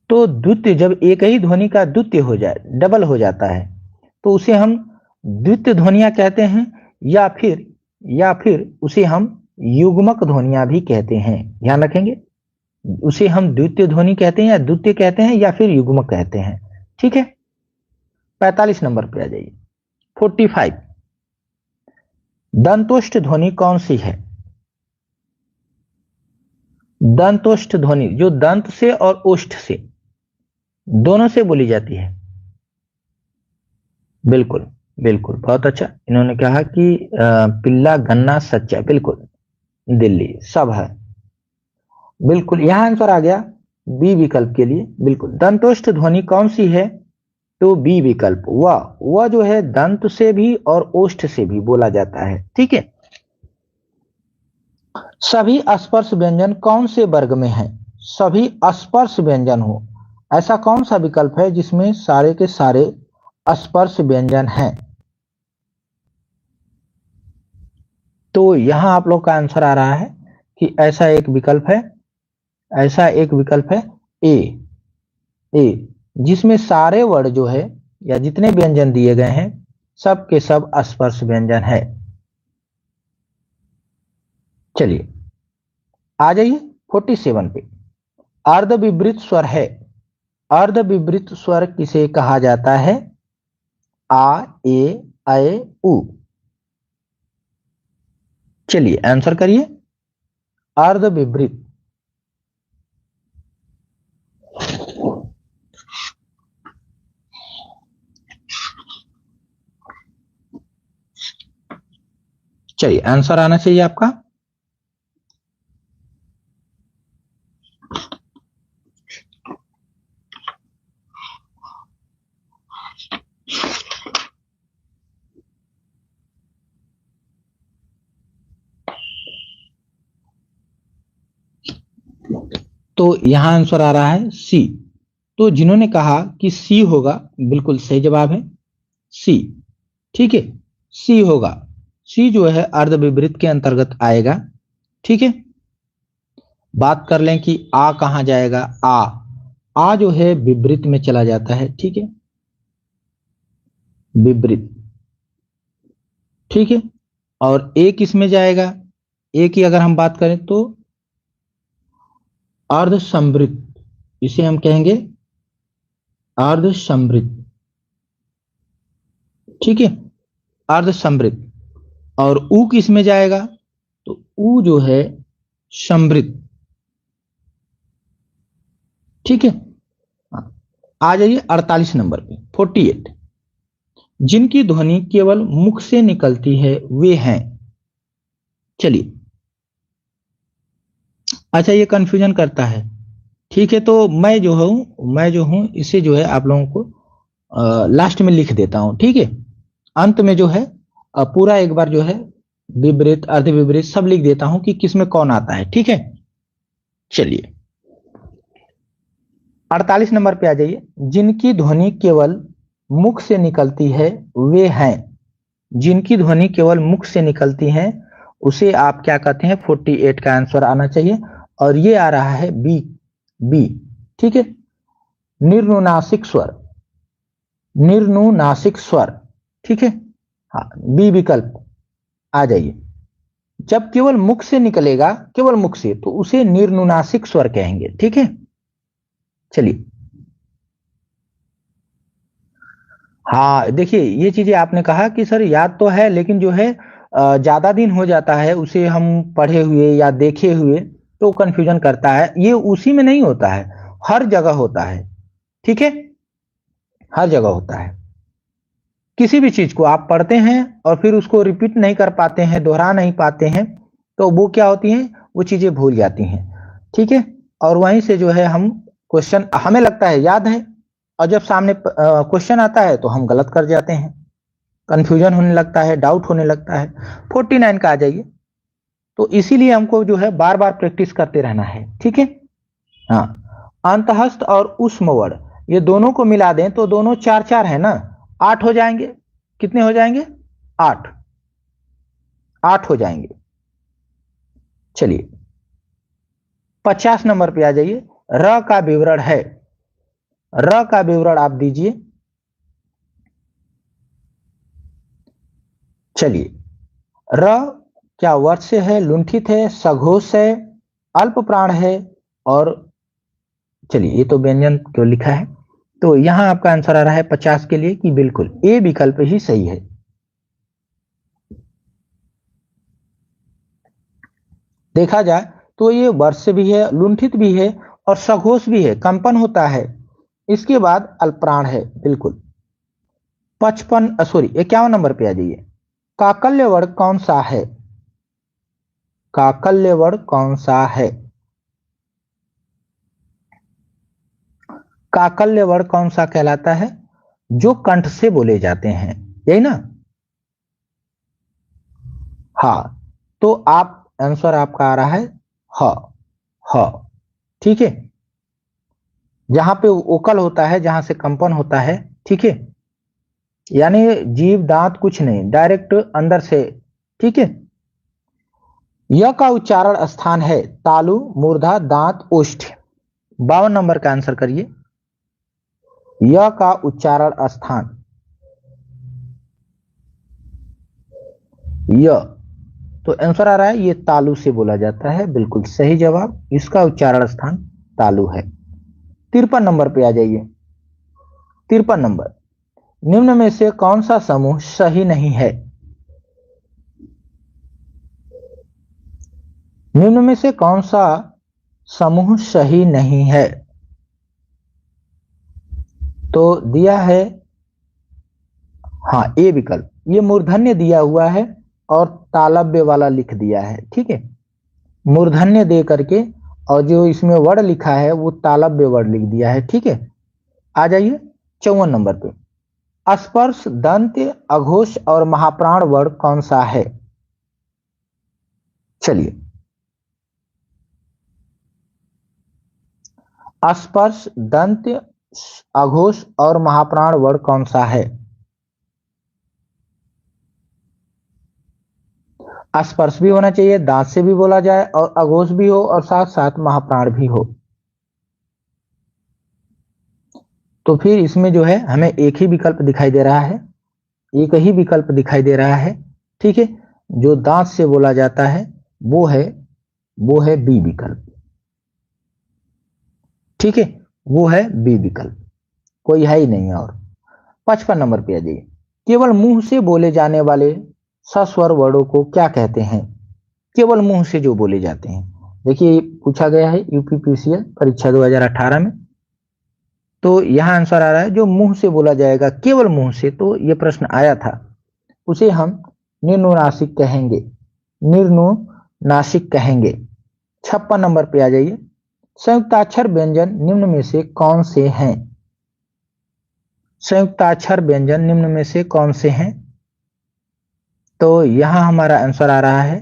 तो द्वितीय, जब एक ही ध्वनि का द्वितीय हो जाए, डबल हो जाता है, तो उसे हम द्वितीय ध्वनियां कहते हैं, या फिर उसे हम युग्मक ध्वनियां भी कहते हैं। ध्यान रखेंगे, उसे हम द्वितीय ध्वनि कहते हैं या द्वितीय कहते हैं या फिर युग्मक कहते हैं। ठीक है, 45 नंबर पे आ जाइए। 45, दंतोष्ठ ध्वनि कौन सी है? दंतोष्ठ ध्वनि जो दंत से और ओष्ठ से दोनों से बोली जाती है। बिल्कुल बिल्कुल, बहुत अच्छा। इन्होंने कहा कि पिल्ला गन्ना सच्चा, बिल्कुल, दिल्ली सब है। बिल्कुल, यहां आंसर आ गया बी विकल्प के लिए। बिल्कुल, दंतोष्ठ ध्वनि कौन सी है? तो बी विकल्प, वह जो है दंत से भी और ओष्ठ से भी बोला जाता है। ठीक है, सभी स्पर्श व्यंजन कौन से वर्ग में है? सभी स्पर्श व्यंजन हो, ऐसा कौन सा विकल्प है जिसमें सारे के सारे स्पर्श व्यंजन हैं? तो यहां आप लोग का आंसर आ रहा है कि ऐसा एक विकल्प है, ऐसा एक विकल्प है ए, ए, जिसमें सारे वर्ड जो है या जितने व्यंजन दिए गए हैं सब के सब स्पर्श व्यंजन है। चलिए आ जाइए 47 पे। अर्ध विवृत स्वर है, अर्ध विवृत स्वर किसे कहा जाता है? आ, ए, ऐ, उ। चलिए आंसर करिए। अर्ध विवृत, चलिए आंसर आना चाहिए आपका। तो यहां आंसर आ रहा है सी। तो जिन्होंने कहा कि सी होगा, बिल्कुल सही जवाब है सी। ठीक है, सी होगा, सी जो है अर्ध विवृत के अंतर्गत आएगा। ठीक है, बात कर लें कि आ कहां जाएगा? आ जो है विवृत में चला जाता है। ठीक है, विवृत, ठीक है, और ए किस में जाएगा? ए की अगर हम बात करें तो अर्ध संवृत, इसे हम कहेंगे अर्ध समृद्ध, ठीक है, अर्ध समृद्ध। और ऊ किस में जाएगा, तो ऊ जो है समृद्ध, ठीक है। आ जाइए 48 नंबर पे, 48। जिनकी ध्वनि केवल मुख से निकलती है वे हैं। चलिए, अच्छा ये कंफ्यूजन करता है, ठीक है। तो मैं जो हूं इसे जो है आप लोगों को लास्ट में लिख देता हूं, ठीक है। अंत में जो है पूरा एक बार जो है विपरीत अर्ध विपरीत सब लिख देता हूं कि किसमें कौन आता है, ठीक है। चलिए 48 नंबर पे आ जाइए। जिनकी ध्वनि केवल मुख से निकलती है वे हैं। जिनकी ध्वनि केवल मुख से निकलती है उसे आप क्या कहते हैं, 48 का आंसर आना चाहिए। और ये आ रहा है बी, बी, ठीक है। निर्नुनासिक स्वर, निर्नुनासिक स्वर, ठीक है। हाँ, बी विकल्प आ जाइए। जब केवल मुख से निकलेगा, केवल मुख से, तो उसे निर्नुनासिक स्वर कहेंगे, ठीक है। चलिए, हाँ देखिए ये चीजें आपने कहा कि सर याद तो है लेकिन जो है ज्यादा दिन हो जाता है उसे हम पढ़े हुए या देखे हुए, तो कंफ्यूजन करता है। ये उसी में नहीं होता है, हर जगह होता है, ठीक है, हर जगह होता है। किसी भी चीज को आप पढ़ते हैं और फिर उसको रिपीट नहीं कर पाते हैं, दोहरा नहीं पाते हैं, तो वो क्या होती हैं, वो चीजें भूल जाती हैं, ठीक है। और वहीं से जो है हम क्वेश्चन हमें लगता है याद है, और जब सामने क्वेश्चन आता है तो हम गलत कर जाते हैं, कंफ्यूजन होने लगता है, डाउट होने लगता है। 49 का आ जाइए। तो इसीलिए हमको जो है बार बार प्रैक्टिस करते रहना है, ठीक है। हाँ, अंतहस्त और उष्मवर्ण ये दोनों को मिला दें तो दोनों चार चार है ना, 8 हो जाएंगे। कितने हो जाएंगे, 8, 8 हो जाएंगे। चलिए 50 नंबर पे आ जाइए। र का विवरण है, र का विवरण आप दीजिए। चलिए, र क्या वर्ष है, लुंठित है, सघोष है, अल्प प्राण है, और चलिए ये तो व्यंजन क्यों लिखा है, तो यहां आपका आंसर आ रहा है 50 के लिए कि बिल्कुल ए विकल्प ही सही है। देखा जाए तो ये वर्ष भी है, लुंठित भी है, और सघोष भी है, कंपन होता है। इसके बाद अल्पप्राण है, बिल्कुल। 51 नंबर पे आ जाइए। काकल्य वर्ण कौन सा है, काकल्य वर्ण कौन सा है, काकल्य वर्ण कौन सा कहलाता है, जो कंठ से बोले जाते हैं, यही ना। हाँ, तो आप आंसर आपका आ रहा है ह, ह, ठीक है। जहां पे ओकल होता है, जहां से कंपन होता है, ठीक है, यानी जीभ दांत कुछ नहीं, डायरेक्ट अंदर से, ठीक है। य का उच्चारण स्थान है तालु, मूर्धा, दांत, ओष्ठ। 52 नंबर का आंसर करिए। य का उच्चारण स्थान, य, तो आंसर आ रहा है ये तालु से बोला जाता है, बिल्कुल सही जवाब। इसका उच्चारण स्थान तालु है। 53 नंबर पे आ जाइए। 53 नंबर, निम्न में से कौन सा समूह सही नहीं है, निम्न में से कौन सा समूह सही नहीं है, तो दिया है, हाँ ए विकल्प। ये मूर्धन्य दिया हुआ है और तालव्य वाला लिख दिया है, ठीक है, मूर्धन्य दे करके, और जो इसमें वर्ड लिखा है वो तालव्य वर्ड लिख दिया है, ठीक है। आ जाइए 54 नंबर पे। स्पर्श, दंत, अघोष और महाप्राण वर्ड कौन सा है। चलिए, स्पर्श, दंत, अघोष और महाप्राण वर्ड कौन सा है। स्पर्श भी होना चाहिए, दांत से भी बोला जाए, और अघोष भी हो, और साथ साथ महाप्राण भी हो। तो फिर इसमें जो है हमें एक ही विकल्प दिखाई दे रहा है, एक ही विकल्प दिखाई दे रहा है, ठीक है। जो दांत से बोला जाता है वो है, वो है बी विकल्प, ठीक है, वो है बी विकल्प। कोई है ही नहीं। और 55 नंबर पे आ जाइए, केवल मुंह से बोले जाने वाले सस्वर वर्णों को क्या कहते हैं? केवल मुंह से जो बोले जाते हैं। देखिए पूछा गया है यूपीपीसीएल परीक्षा 2018 में, तो यहां आंसर आ रहा है जो मुंह से बोला जाएगा, केवल मुंह से, तो ये प्रश्न आया था, उसे हम निर्नुनासिक कहेंगे, निर्नुनासिक कहेंगे। 56 नंबर पे आ जाइए, संयुक्ताक्षर व्यंजन निम्न में से कौन से हैं? संयुक्ताक्षर व्यंजन निम्न में से कौन से हैं? तो यहां हमारा आंसर आ रहा है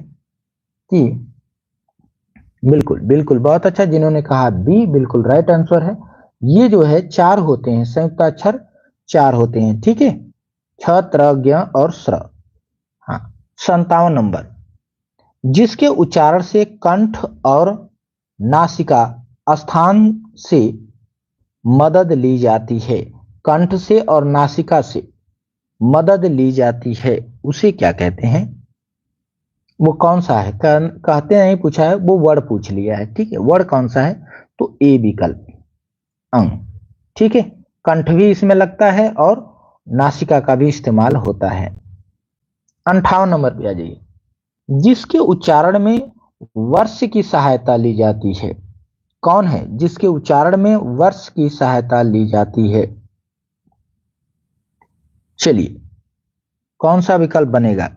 कि बिल्कुल बिल्कुल, बहुत अच्छा, जिन्होंने कहा बी बिल्कुल राइट आंसर है। ये जो है 4 होते हैं, संयुक्ताक्षर 4 होते हैं, ठीक है, छ, त्र, ज्ञ और स्र। हाँ, 57 नंबर, जिसके उच्चारण से कंठ और नासिका स्थान से मदद ली जाती है, कंठ से और नासिका से मदद ली जाती है, उसे क्या कहते हैं? वो कौन सा है? कहते नहीं पूछा है, वो वर्ड पूछ लिया है, ठीक है, वर्ड कौन सा है? तो ए विकल्प, अंग, ठीक है, कंठ भी इसमें लगता है और नासिका का भी इस्तेमाल होता है। 58 नंबर पे आ जाइए, जिसके उच्चारण में वर्ष की सहायता ली जाती है, कौन है जिसके उच्चारण में वर्ष की सहायता ली जाती है? चलिए, कौन सा विकल्प बनेगा?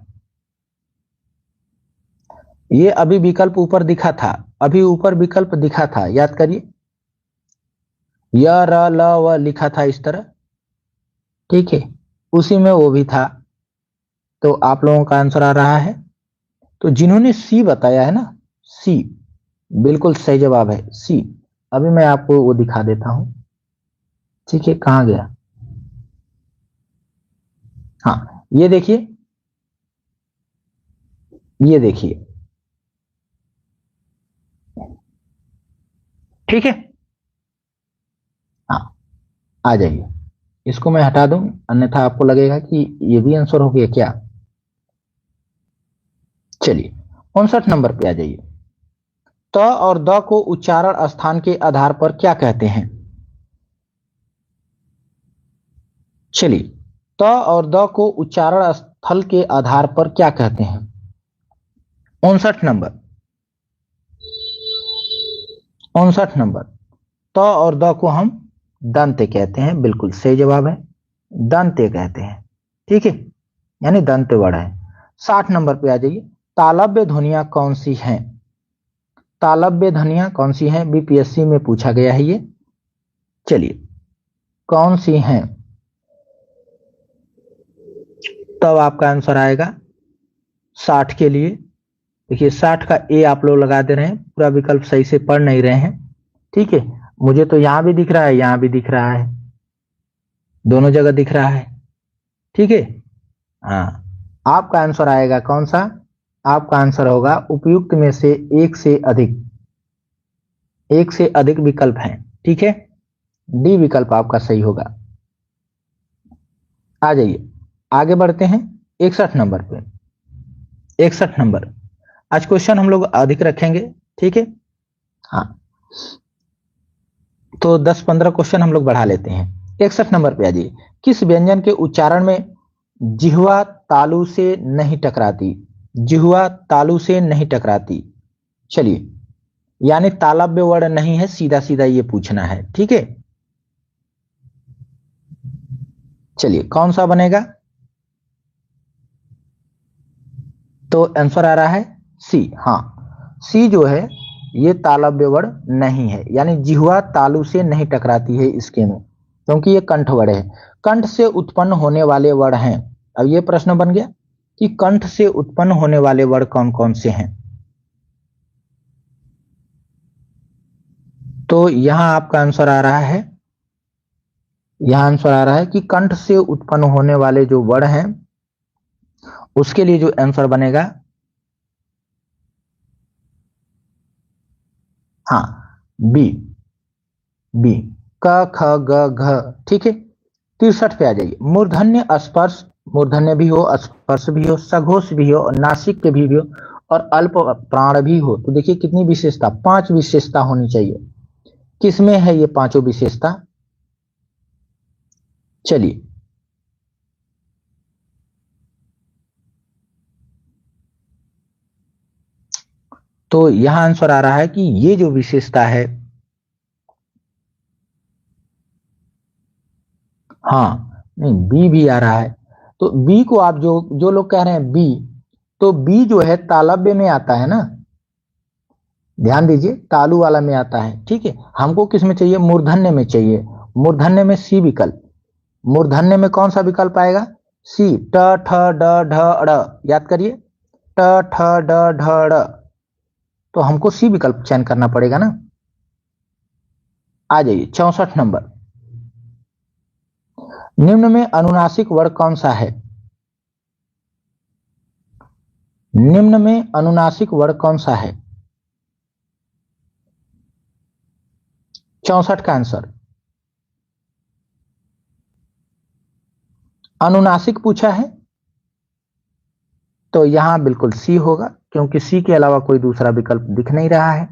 ये अभी विकल्प ऊपर दिखा था, अभी ऊपर विकल्प दिखा था, याद करिए, य र ल व लिखा था इस तरह, ठीक है, उसी में वो भी था, तो आप लोगों का आंसर आ रहा है। तो जिन्होंने सी बताया है ना, सी बिल्कुल सही जवाब है, सी। अभी मैं आपको वो दिखा देता हूं, ठीक है, कहां गया? हाँ, ये देखिए, ये देखिए, ठीक है, हाँ, आ जाइए, इसको मैं हटा दूं, अन्यथा आपको लगेगा कि ये भी आंसर हो गया क्या। चलिए, 59 नंबर पे आ जाइए, त और द को उच्चारण स्थान के आधार पर क्या कहते हैं? चलिए, त और द को उच्चारण स्थल के आधार पर क्या कहते हैं? 59 नंबर, 59 नंबर, त और द को हम दंते कहते हैं, बिल्कुल सही जवाब है, दंते कहते हैं, ठीक है, यानी दंत वर्ण है। 60 नंबर पे आ जाइए, तालव्य ध्वनियां कौन सी हैं? तालव्य ध्वनियां कौन सी हैं? बीपीएससी में पूछा गया है ये। चलिए, कौन सी हैं? तब आपका आंसर आएगा 60 के लिए। देखिए 60 का ए आप लोग लगा दे रहे हैं, पूरा विकल्प सही से पढ़ नहीं रहे हैं, ठीक है, मुझे तो यहां भी दिख रहा है, यहां भी दिख रहा है, दोनों जगह दिख रहा है, ठीक है। हाँ, आपका आंसर आएगा कौन सा? आपका आंसर होगा उपयुक्त में से एक से अधिक, एक से अधिक विकल्प हैं, ठीक है, डी विकल्प आपका सही होगा। आ जाइए, आगे बढ़ते हैं 61 नंबर पे। 61 नंबर, आज क्वेश्चन हम लोग अधिक रखेंगे, ठीक है, हाँ, तो 10-15 क्वेश्चन हम लोग बढ़ा लेते हैं। 61 नंबर पे आ जाइए, किस व्यंजन के उच्चारण में जिह्वा तालु से नहीं टकराती? जिह्वा तालु से नहीं टकराती। चलिए, यानी तालव्य वर्ण नहीं है, सीधा सीधा ये पूछना है, ठीक है। चलिए, कौन सा बनेगा? तो आंसर आ रहा है सी। हाँ, सी जो है ये तालव्य वर्ण नहीं है, यानी जिह्वा तालु से नहीं टकराती है इसके में, क्योंकि ये कंठ वर्ण है, कंठ से उत्पन्न होने वाले वर्ण हैं। अब ये प्रश्न बन गया कि कंठ से उत्पन्न होने वाले वर्ण कौन कौन से हैं, तो यहां आपका आंसर आ रहा है, यहां आंसर आ रहा है कि कंठ से उत्पन्न होने वाले जो वर्ण हैं उसके लिए जो आंसर बनेगा, हाँ, बी, बी, क ख ग घ, ठीक है। 63 पे आ जाइए, मूर्धन्य स्पर्श, मूर्धन्य भी हो, स्पर्श भी हो, सघोष भी हो और नासिक के भी हो और अल्प प्राण भी हो, तो देखिए कितनी विशेषता, 5 विशेषता होनी चाहिए। किसमें है ये पांचों विशेषता? चलिए, तो यहां आंसर आ रहा है कि ये जो विशेषता है, हाँ, नहीं बी भी आ रहा है। तो बी को आप जो जो लोग कह रहे हैं बी, तो बी जो है तालव्य में आता है ना, ध्यान दीजिए, तालु वाला में आता है। ठीक है, हमको किस में चाहिए, मूर्धन्य में चाहिए। मूर्धन्य में सी विकल्प, मूर्धन्य में कौन सा विकल्प आएगा, सी, ट ठ ड ढ ड़, याद करिए, ट ठ ड ढ ड़, तो हमको सी विकल्प चयन करना पड़ेगा ना। आ जाइए 64 नंबर, निम्न में अनुनासिक वर्ण कौन सा है, निम्न में अनुनासिक वर्ण कौन सा है, 64 का आंसर। अनुनासिक पूछा है, तो यहां बिल्कुल सी होगा, क्योंकि सी के अलावा कोई दूसरा विकल्प दिख नहीं रहा है।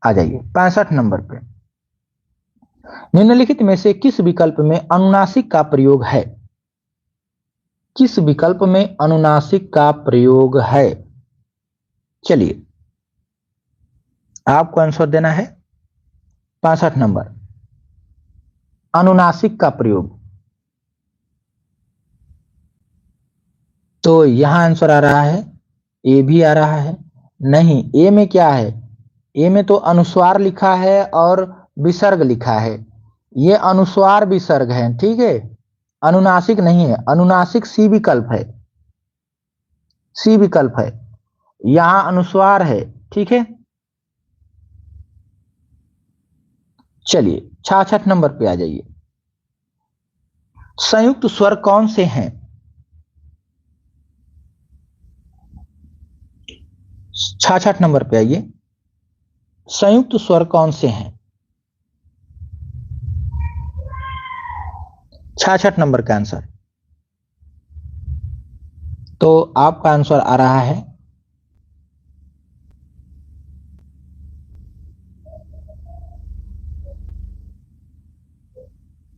आ जाइए 65 नंबर पे, निम्नलिखित में से किस विकल्प में अनुनासिक का प्रयोग है, किस विकल्प में अनुनासिक का प्रयोग है। चलिए, आपको आंसर देना है 65 नंबर, अनुनासिक का प्रयोग। तो यहां आंसर आ रहा है, ए भी आ रहा है, नहीं, ए में क्या है, ए में तो अनुस्वार लिखा है और विसर्ग लिखा है, ये अनुस्वार विसर्ग है, ठीक है, अनुनासिक नहीं है, अनुनासिक सी विकल्प है, सी विकल्प है, यहां अनुस्वार है। ठीक है, चलिए 66 नंबर पे आ जाइए, संयुक्त स्वर कौन से हैं, 66 नंबर पे आइए, संयुक्त स्वर कौन से हैं, 66 नंबर का आंसर। तो आपका आंसर आ रहा है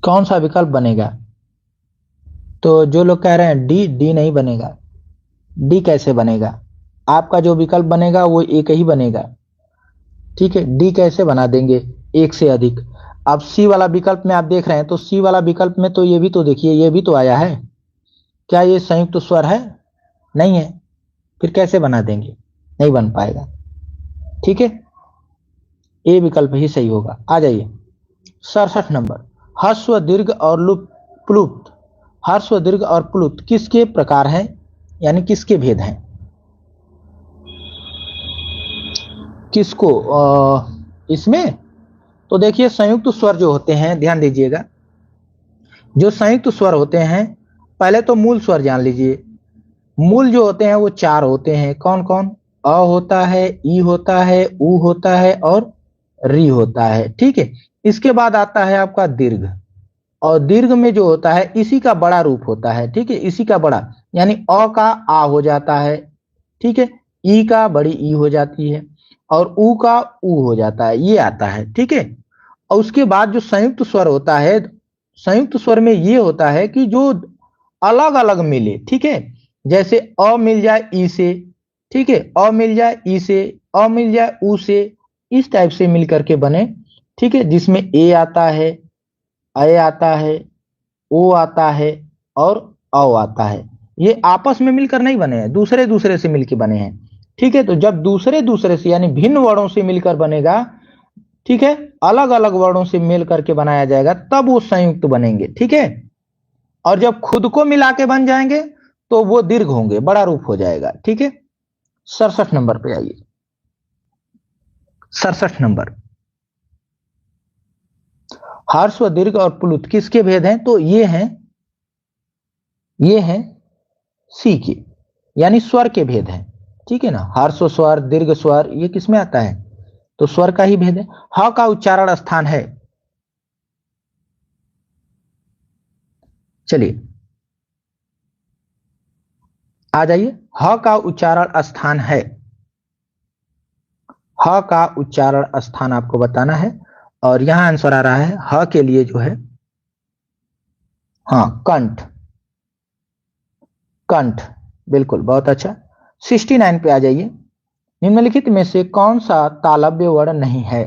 कौन सा विकल्प बनेगा, तो जो लोग कह रहे हैं डी, डी नहीं बनेगा, डी कैसे बनेगा, आपका जो विकल्प बनेगा वो एक ही बनेगा। ठीक है, डी कैसे बना देंगे, एक से अधिक। अब सी वाला विकल्प में आप देख रहे हैं, तो सी वाला विकल्प में तो ये भी तो देखिए, ये भी तो आया है, क्या ये संयुक्त स्वर है, नहीं है, फिर कैसे बना देंगे, नहीं बन पाएगा। ठीक है, ए विकल्प ही सही होगा। आ जाइए 67 नंबर, ह्रस्व दीर्घ और प्लुप्त, ह्रस्व दीर्घ और प्लुप्त किसके प्रकार हैं, यानी किसके भेद हैं, किसको, इसमें तो देखिए, संयुक्त स्वर जो होते हैं, ध्यान दीजिएगा, जो संयुक्त स्वर होते हैं, पहले तो मूल स्वर जान लीजिए, मूल जो होते हैं वो चार होते हैं, कौन कौन, अ होता है, ई होता है, उ होता है और री होता है। ठीक है, इसके बाद आता है आपका दीर्घ, और दीर्घ में जो होता है इसी का बड़ा रूप होता है। ठीक है, इसी का बड़ा, यानी अ का आ हो जाता है, ठीक है, ई का बड़ी ई हो जाती है, और उ का उ हो जाता है, ये आता है। ठीक है, और उसके बाद जो संयुक्त स्वर होता है, संयुक्त स्वर में ये होता है कि जो अलग अलग मिले, ठीक है, जैसे अ मिल जाए ई से, ठीक है, अ मिल जाए ई से, अ मिल जाए उ से, इस टाइप से मिल करके बने। ठीक है, जिसमें ए आता है, अ आता है, ओ आता है और औ आता है, ये आपस में मिलकर नहीं बने हैं, दूसरे दूसरे से मिलकर बने हैं। ठीक है, तो जब दूसरे दूसरे से यानी भिन्न वर्णों से मिलकर बनेगा, ठीक है, अलग अलग वर्णों से मिल करके बनाया जाएगा, तब वो संयुक्त बनेंगे। ठीक है, और जब खुद को मिला के बन जाएंगे तो वो दीर्घ होंगे, बड़ा रूप हो जाएगा। ठीक है, 67 नंबर पे आइए, 67 नंबर, ह्रस्व दीर्घ और प्लुत किसके भेद हैं, तो ये हैं सी के, यानी स्वर के भेद हैं। ठीक है ना, ह्रस्व स्वर, दीर्घ स्वर, ये किसमें आता है, तो स्वर का ही भेद है। ह का उच्चारण स्थान है, चलिए आ जाइए, ह का उच्चारण स्थान है, ह का उच्चारण स्थान आपको बताना है, और यहां आंसर आ रहा है ह के लिए जो है हाँ, कंठ, कंठ, बिल्कुल, बहुत अच्छा। 69 पे आ जाइए। निम्नलिखित में से कौन सा तालव्य वर्ण नहीं है?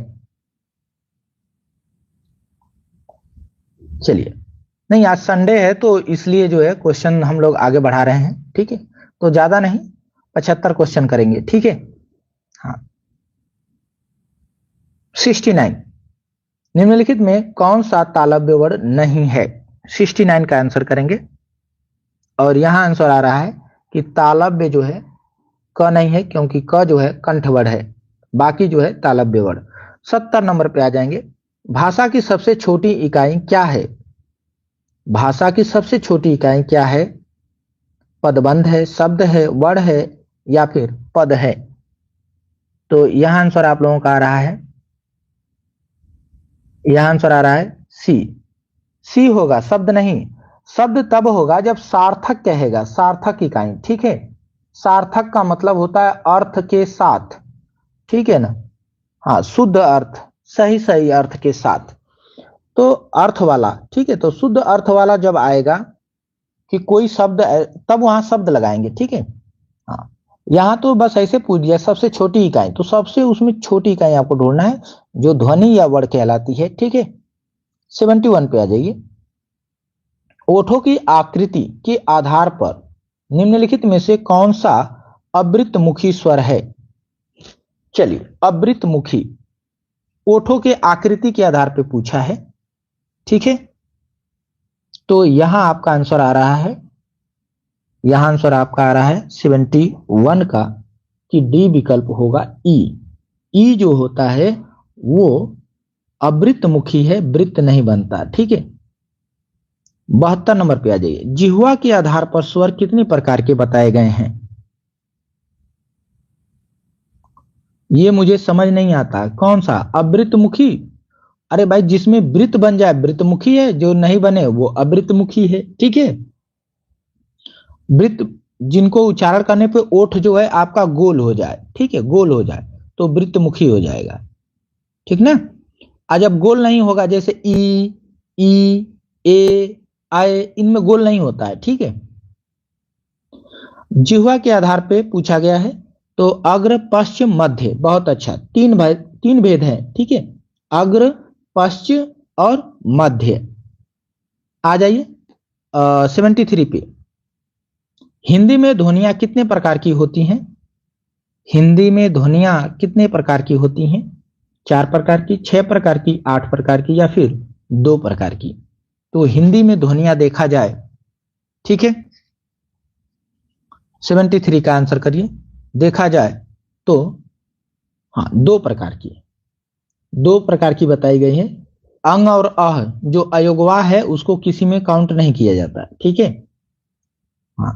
चलिए, नहीं, आज संडे है तो इसलिए जो है क्वेश्चन हम लोग आगे बढ़ा रहे हैं, ठीक है, तो ज्यादा नहीं, 75 क्वेश्चन करेंगे, ठीक है। हाँ, 69, निम्नलिखित में कौन सा तालव्य वर्ण नहीं है? 69 का आंसर करेंगे। और यहां आंसर आ रहा है कि तालव्य जो है क नहीं है, क्योंकि क जो है कंठवर्ण है, बाकी जो है तालव्य वर्ण। 70 नंबर पे आ जाएंगे। भाषा की सबसे छोटी इकाई क्या है? भाषा की सबसे छोटी इकाई क्या है? पदबंध है, शब्द है, वर्ण है, या फिर पद है? तो यह आंसर आप लोगों का आ रहा है, यह आंसर आ रहा है सी। सी होगा, शब्द नहीं। शब्द तब होगा जब सार्थक कहेगा, सार्थक इकाई, ठीक है। सार्थक का मतलब होता है अर्थ के साथ, ठीक है ना। हाँ, शुद्ध अर्थ, सही सही अर्थ के साथ, तो अर्थ वाला, ठीक है। तो शुद्ध अर्थ वाला जब आएगा कि कोई शब्द, तब वहां शब्द लगाएंगे, ठीक है। हाँ, यहाँ तो बस ऐसे पूछ दिया सबसे छोटी इकाई, तो सबसे उसमें छोटी इकाई आपको ढूंढना है जो ध्वनि या वर्ण कहलाती है, ठीक है। 71 पे आ जाइए। ओठों की आकृति के आधार पर निम्नलिखित में से कौन सा अवृतमुखी स्वर है? चलिए, अवृतमुखी, ओठों के आकृति के आधार पर पूछा है, ठीक है। तो यहां आपका आंसर आ रहा है, यहां आंसर आपका आ रहा है 71 का, कि डी विकल्प होगा ई। ई जो होता है वो अवृतमुखी है, वृत्त नहीं बनता, ठीक है। 72 नंबर पे आ जाइए। जिह्वा के आधार पर स्वर कितने प्रकार के बताए गए हैं? ये मुझे समझ नहीं आता, कौन सा अवृतमुखी? अरे भाई, जिसमें वृत्त बन जाए वृत्तमुखी है, जो नहीं बने वो अवृतमुखी है, ठीक है। वृत्त, जिनको उच्चारण करने पे ओठ जो है आपका गोल हो जाए, ठीक है, गोल हो जाए, तो वृत्तमुखी हो जाएगा, ठीक ना। आज जब गोल नहीं होगा, जैसे ई, ए, आए, इनमें गोल नहीं होता है, ठीक है। जिह्वा के आधार पे पूछा गया है, तो अग्र, पश्चिम, मध्य, बहुत अच्छा, तीन भेद हैं, ठीक है। अग्र, पश्चिम और मध्य। आ जाइए 73 पे। हिंदी में ध्वनियां कितने प्रकार की होती हैं? हिंदी में ध्वनियां कितने प्रकार की होती हैं? 4 प्रकार की, 6 प्रकार की, 8 प्रकार की, या फिर 2 प्रकार की? तो हिंदी में ध्वनियां देखा जाए, ठीक है, 73 का आंसर करिए। देखा जाए तो हाँ, 2 प्रकार की, 2 प्रकार की बताई गई है। अंग और अह जो अयोगवा है उसको किसी में काउंट नहीं किया जाता, ठीक है। हाँ,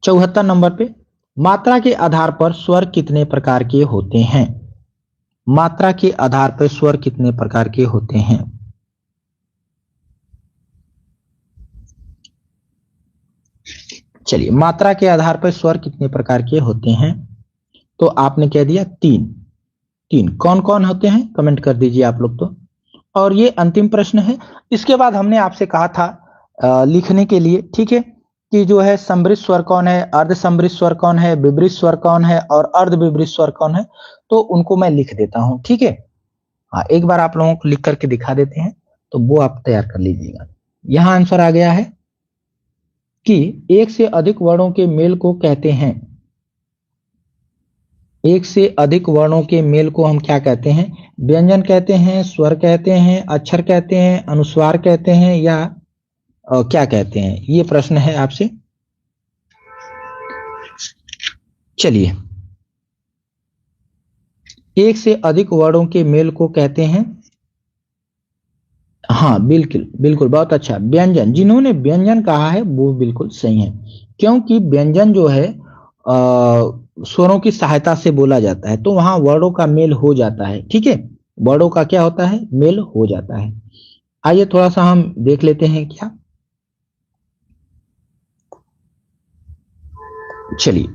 74 नंबर पे, मात्रा के आधार पर स्वर कितने प्रकार के होते हैं? मात्रा के आधार पर स्वर कितने प्रकार के होते हैं? चलिए, मात्रा के आधार पर स्वर कितने प्रकार के होते हैं? तो आपने कह दिया 3। 3 कौन कौन होते हैं, कमेंट कर दीजिए आप लोग तो। और ये अंतिम प्रश्न है। इसके बाद हमने आपसे कहा था लिखने के लिए, ठीक है, कि जो है समृद्ध स्वर कौन है, अर्ध समृद्ध स्वर कौन है, विवृत स्वर कौन है, और अर्ध विवृत स्वर कौन है। तो उनको मैं लिख देता हूं, ठीक है। हाँ, एक बार आप लोगों को लिख करके दिखा देते हैं, तो वो आप तैयार कर लीजिएगा। यहां आंसर आ गया है कि एक से अधिक वर्णों के मेल को कहते हैं, एक से अधिक वर्णों के मेल को हम क्या कहते हैं? व्यंजन कहते हैं, स्वर कहते हैं, अक्षर कहते हैं, अनुस्वार कहते हैं, या क्या कहते हैं? ये प्रश्न है आपसे। चलिए, एक से अधिक वर्णों के मेल को कहते हैं, हाँ बिल्कुल बिल्कुल, बहुत अच्छा, व्यंजन। जिन्होंने व्यंजन कहा है वो बिल्कुल सही है, क्योंकि व्यंजन जो है स्वरों की सहायता से बोला जाता है, तो वहां वर्णों का मेल हो जाता है, ठीक है। वर्णों का क्या होता है? मेल हो जाता है। आइए थोड़ा सा हम देख लेते हैं क्या। चलिए,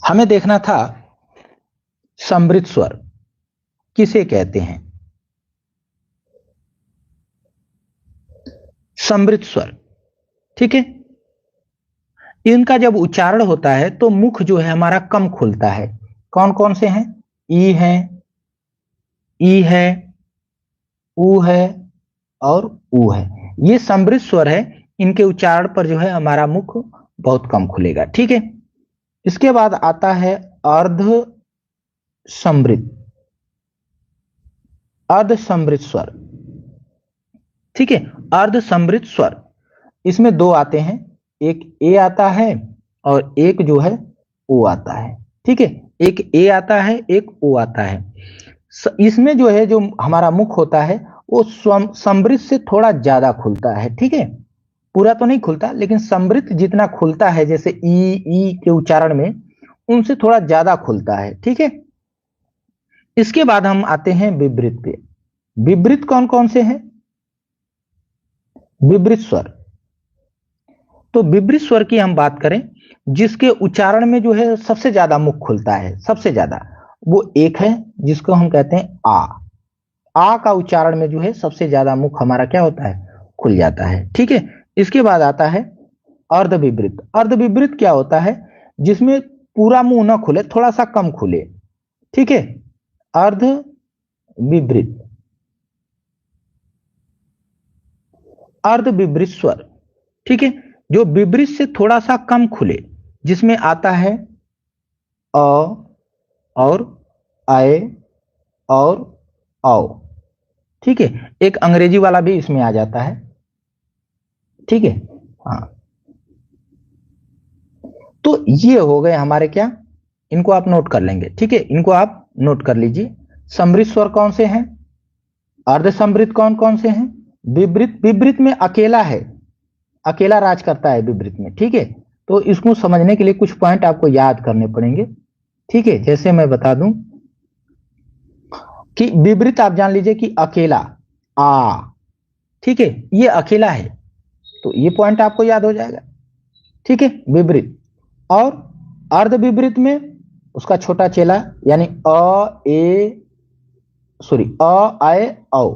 हमें देखना था समृद्ध स्वर किसे कहते हैं। समृद्ध स्वर। ठीक है, इनका जब उच्चारण होता है तो मुख जो है हमारा कम खुलता है। कौन कौन से हैं? ई है, ई है, ऊ है और ऊ है। ये समृद्ध स्वर है, इनके उच्चारण पर जो है हमारा मुख बहुत कम खुलेगा। ठीक है, इसके बाद आता है अर्ध समृद्ध, अर्ध समृद्ध स्वर। ठीक है, अर्ध समृद्ध स्वर, इसमें दो आते हैं, एक ए आता है और एक जो है ओ आता है। ठीक है, एक ए आता है, एक ओ आता है। इसमें जो है जो हमारा मुख होता है वो समृद्ध से थोड़ा ज्यादा खुलता है। ठीक है, पूरा तो नहीं खुलता, लेकिन समृद्ध जितना खुलता है जैसे ई के उच्चारण में, उनसे थोड़ा ज्यादा खुलता है। ठीक है, इसके बाद हम आते हैं विवृत पे। विवृत कौन कौन से हैं? विवृत स्वर। तो विवृत स्वर की हम बात करें, जिसके उच्चारण में जो है सबसे ज्यादा मुख खुलता है, सबसे ज्यादा, वो एक है जिसको हम कहते हैं आ। आ का उच्चारण में जो है सबसे ज्यादा मुख हमारा क्या होता है? खुल जाता है। ठीक है, इसके बाद आता है अर्धविवृत। अर्धविवृत क्या होता है? जिसमें पूरा मुंह ना खुले, थोड़ा सा कम खुले। ठीक है, अर्धविवृत, अर्धविवृत स्वर। ठीक है, जो विवृत से थोड़ा सा कम खुले, जिसमें आता है अ और आए और औ। ठीक है, एक अंग्रेजी वाला भी इसमें आ जाता है। ठीक है, हाँ, तो ये हो गए हमारे क्या, इनको आप नोट कर लेंगे। ठीक है, इनको आप नोट कर लीजिए। समृद्ध स्वर कौन से हैं? अर्ध समृद्ध कौन कौन से हैं? विवृत, विवृत में अकेला है, अकेला राज करता है विवृत में। ठीक है, तो इसको समझने के लिए कुछ पॉइंट आपको याद करने पड़ेंगे। ठीक है, जैसे मैं बता दूं कि विवृत आप जान लीजिए कि अकेला आ। ठीक है, ये अकेला है, तो ये पॉइंट आपको याद हो जाएगा। ठीक है, विवृत। और अर्ध विवृत में उसका छोटा चेला, यानी अ आए औ।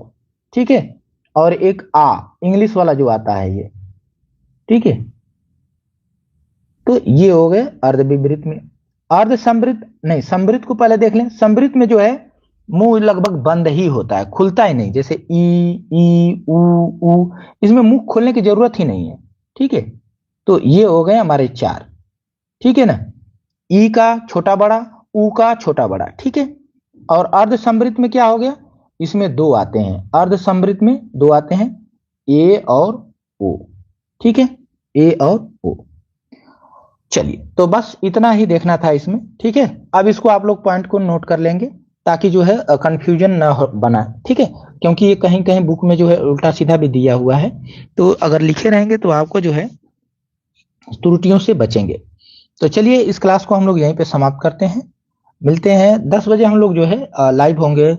ठीक है, और एक आ इंग्लिश वाला जो आता है ये। ठीक है, तो ये हो गए अर्ध विवृत में। अर्ध समृद्ध नहीं, समृद्ध को पहले देख लें। समृद्ध में जो है मुंह लगभग बंद ही होता है, खुलता ही नहीं, जैसे ई ऊ, इसमें मुंह खोलने की जरूरत ही नहीं है। ठीक है, तो ये हो गए हमारे चार। ठीक है ना, ई का छोटा बड़ा, ऊ का छोटा बड़ा। ठीक है, और अर्ध समृद्ध में क्या हो गया? इसमें दो आते हैं, अर्ध समृद्ध में दो आते हैं, ए और ओ। ठीक है, ए और ओ। चलिए, तो बस इतना ही देखना था इसमें। ठीक है, अब इसको आप लोग पॉइंट को नोट कर लेंगे ताकि जो है कंफ्यूजन ना बना। ठीक है, क्योंकि ये कहीं कहीं बुक में जो है उल्टा सीधा भी दिया हुआ है, तो अगर लिखे रहेंगे तो आपको जो है त्रुटियों से बचेंगे। तो चलिए, इस क्लास को हम लोग यहीं पे समाप्त करते हैं। मिलते हैं 10 बजे, हम लोग जो है लाइव होंगे।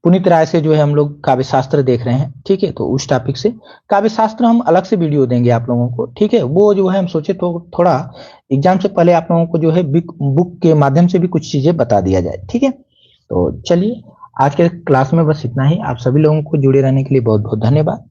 पुनीत राय से जो है हम लोग काव्य शास्त्र देख रहे हैं। ठीक है, तो उस टॉपिक से काव्य शास्त्र हम अलग से वीडियो देंगे आप लोगों को। ठीक है, वो जो है हम सोचे तो थोड़ा एग्जाम से पहले आप लोगों को जो है बुक के माध्यम से भी कुछ चीजें बता दिया जाए। ठीक है, तो चलिए, आज के क्लास में बस इतना ही। आप सभी लोगों को जुड़े रहने के लिए बहुत बहुत धन्यवाद।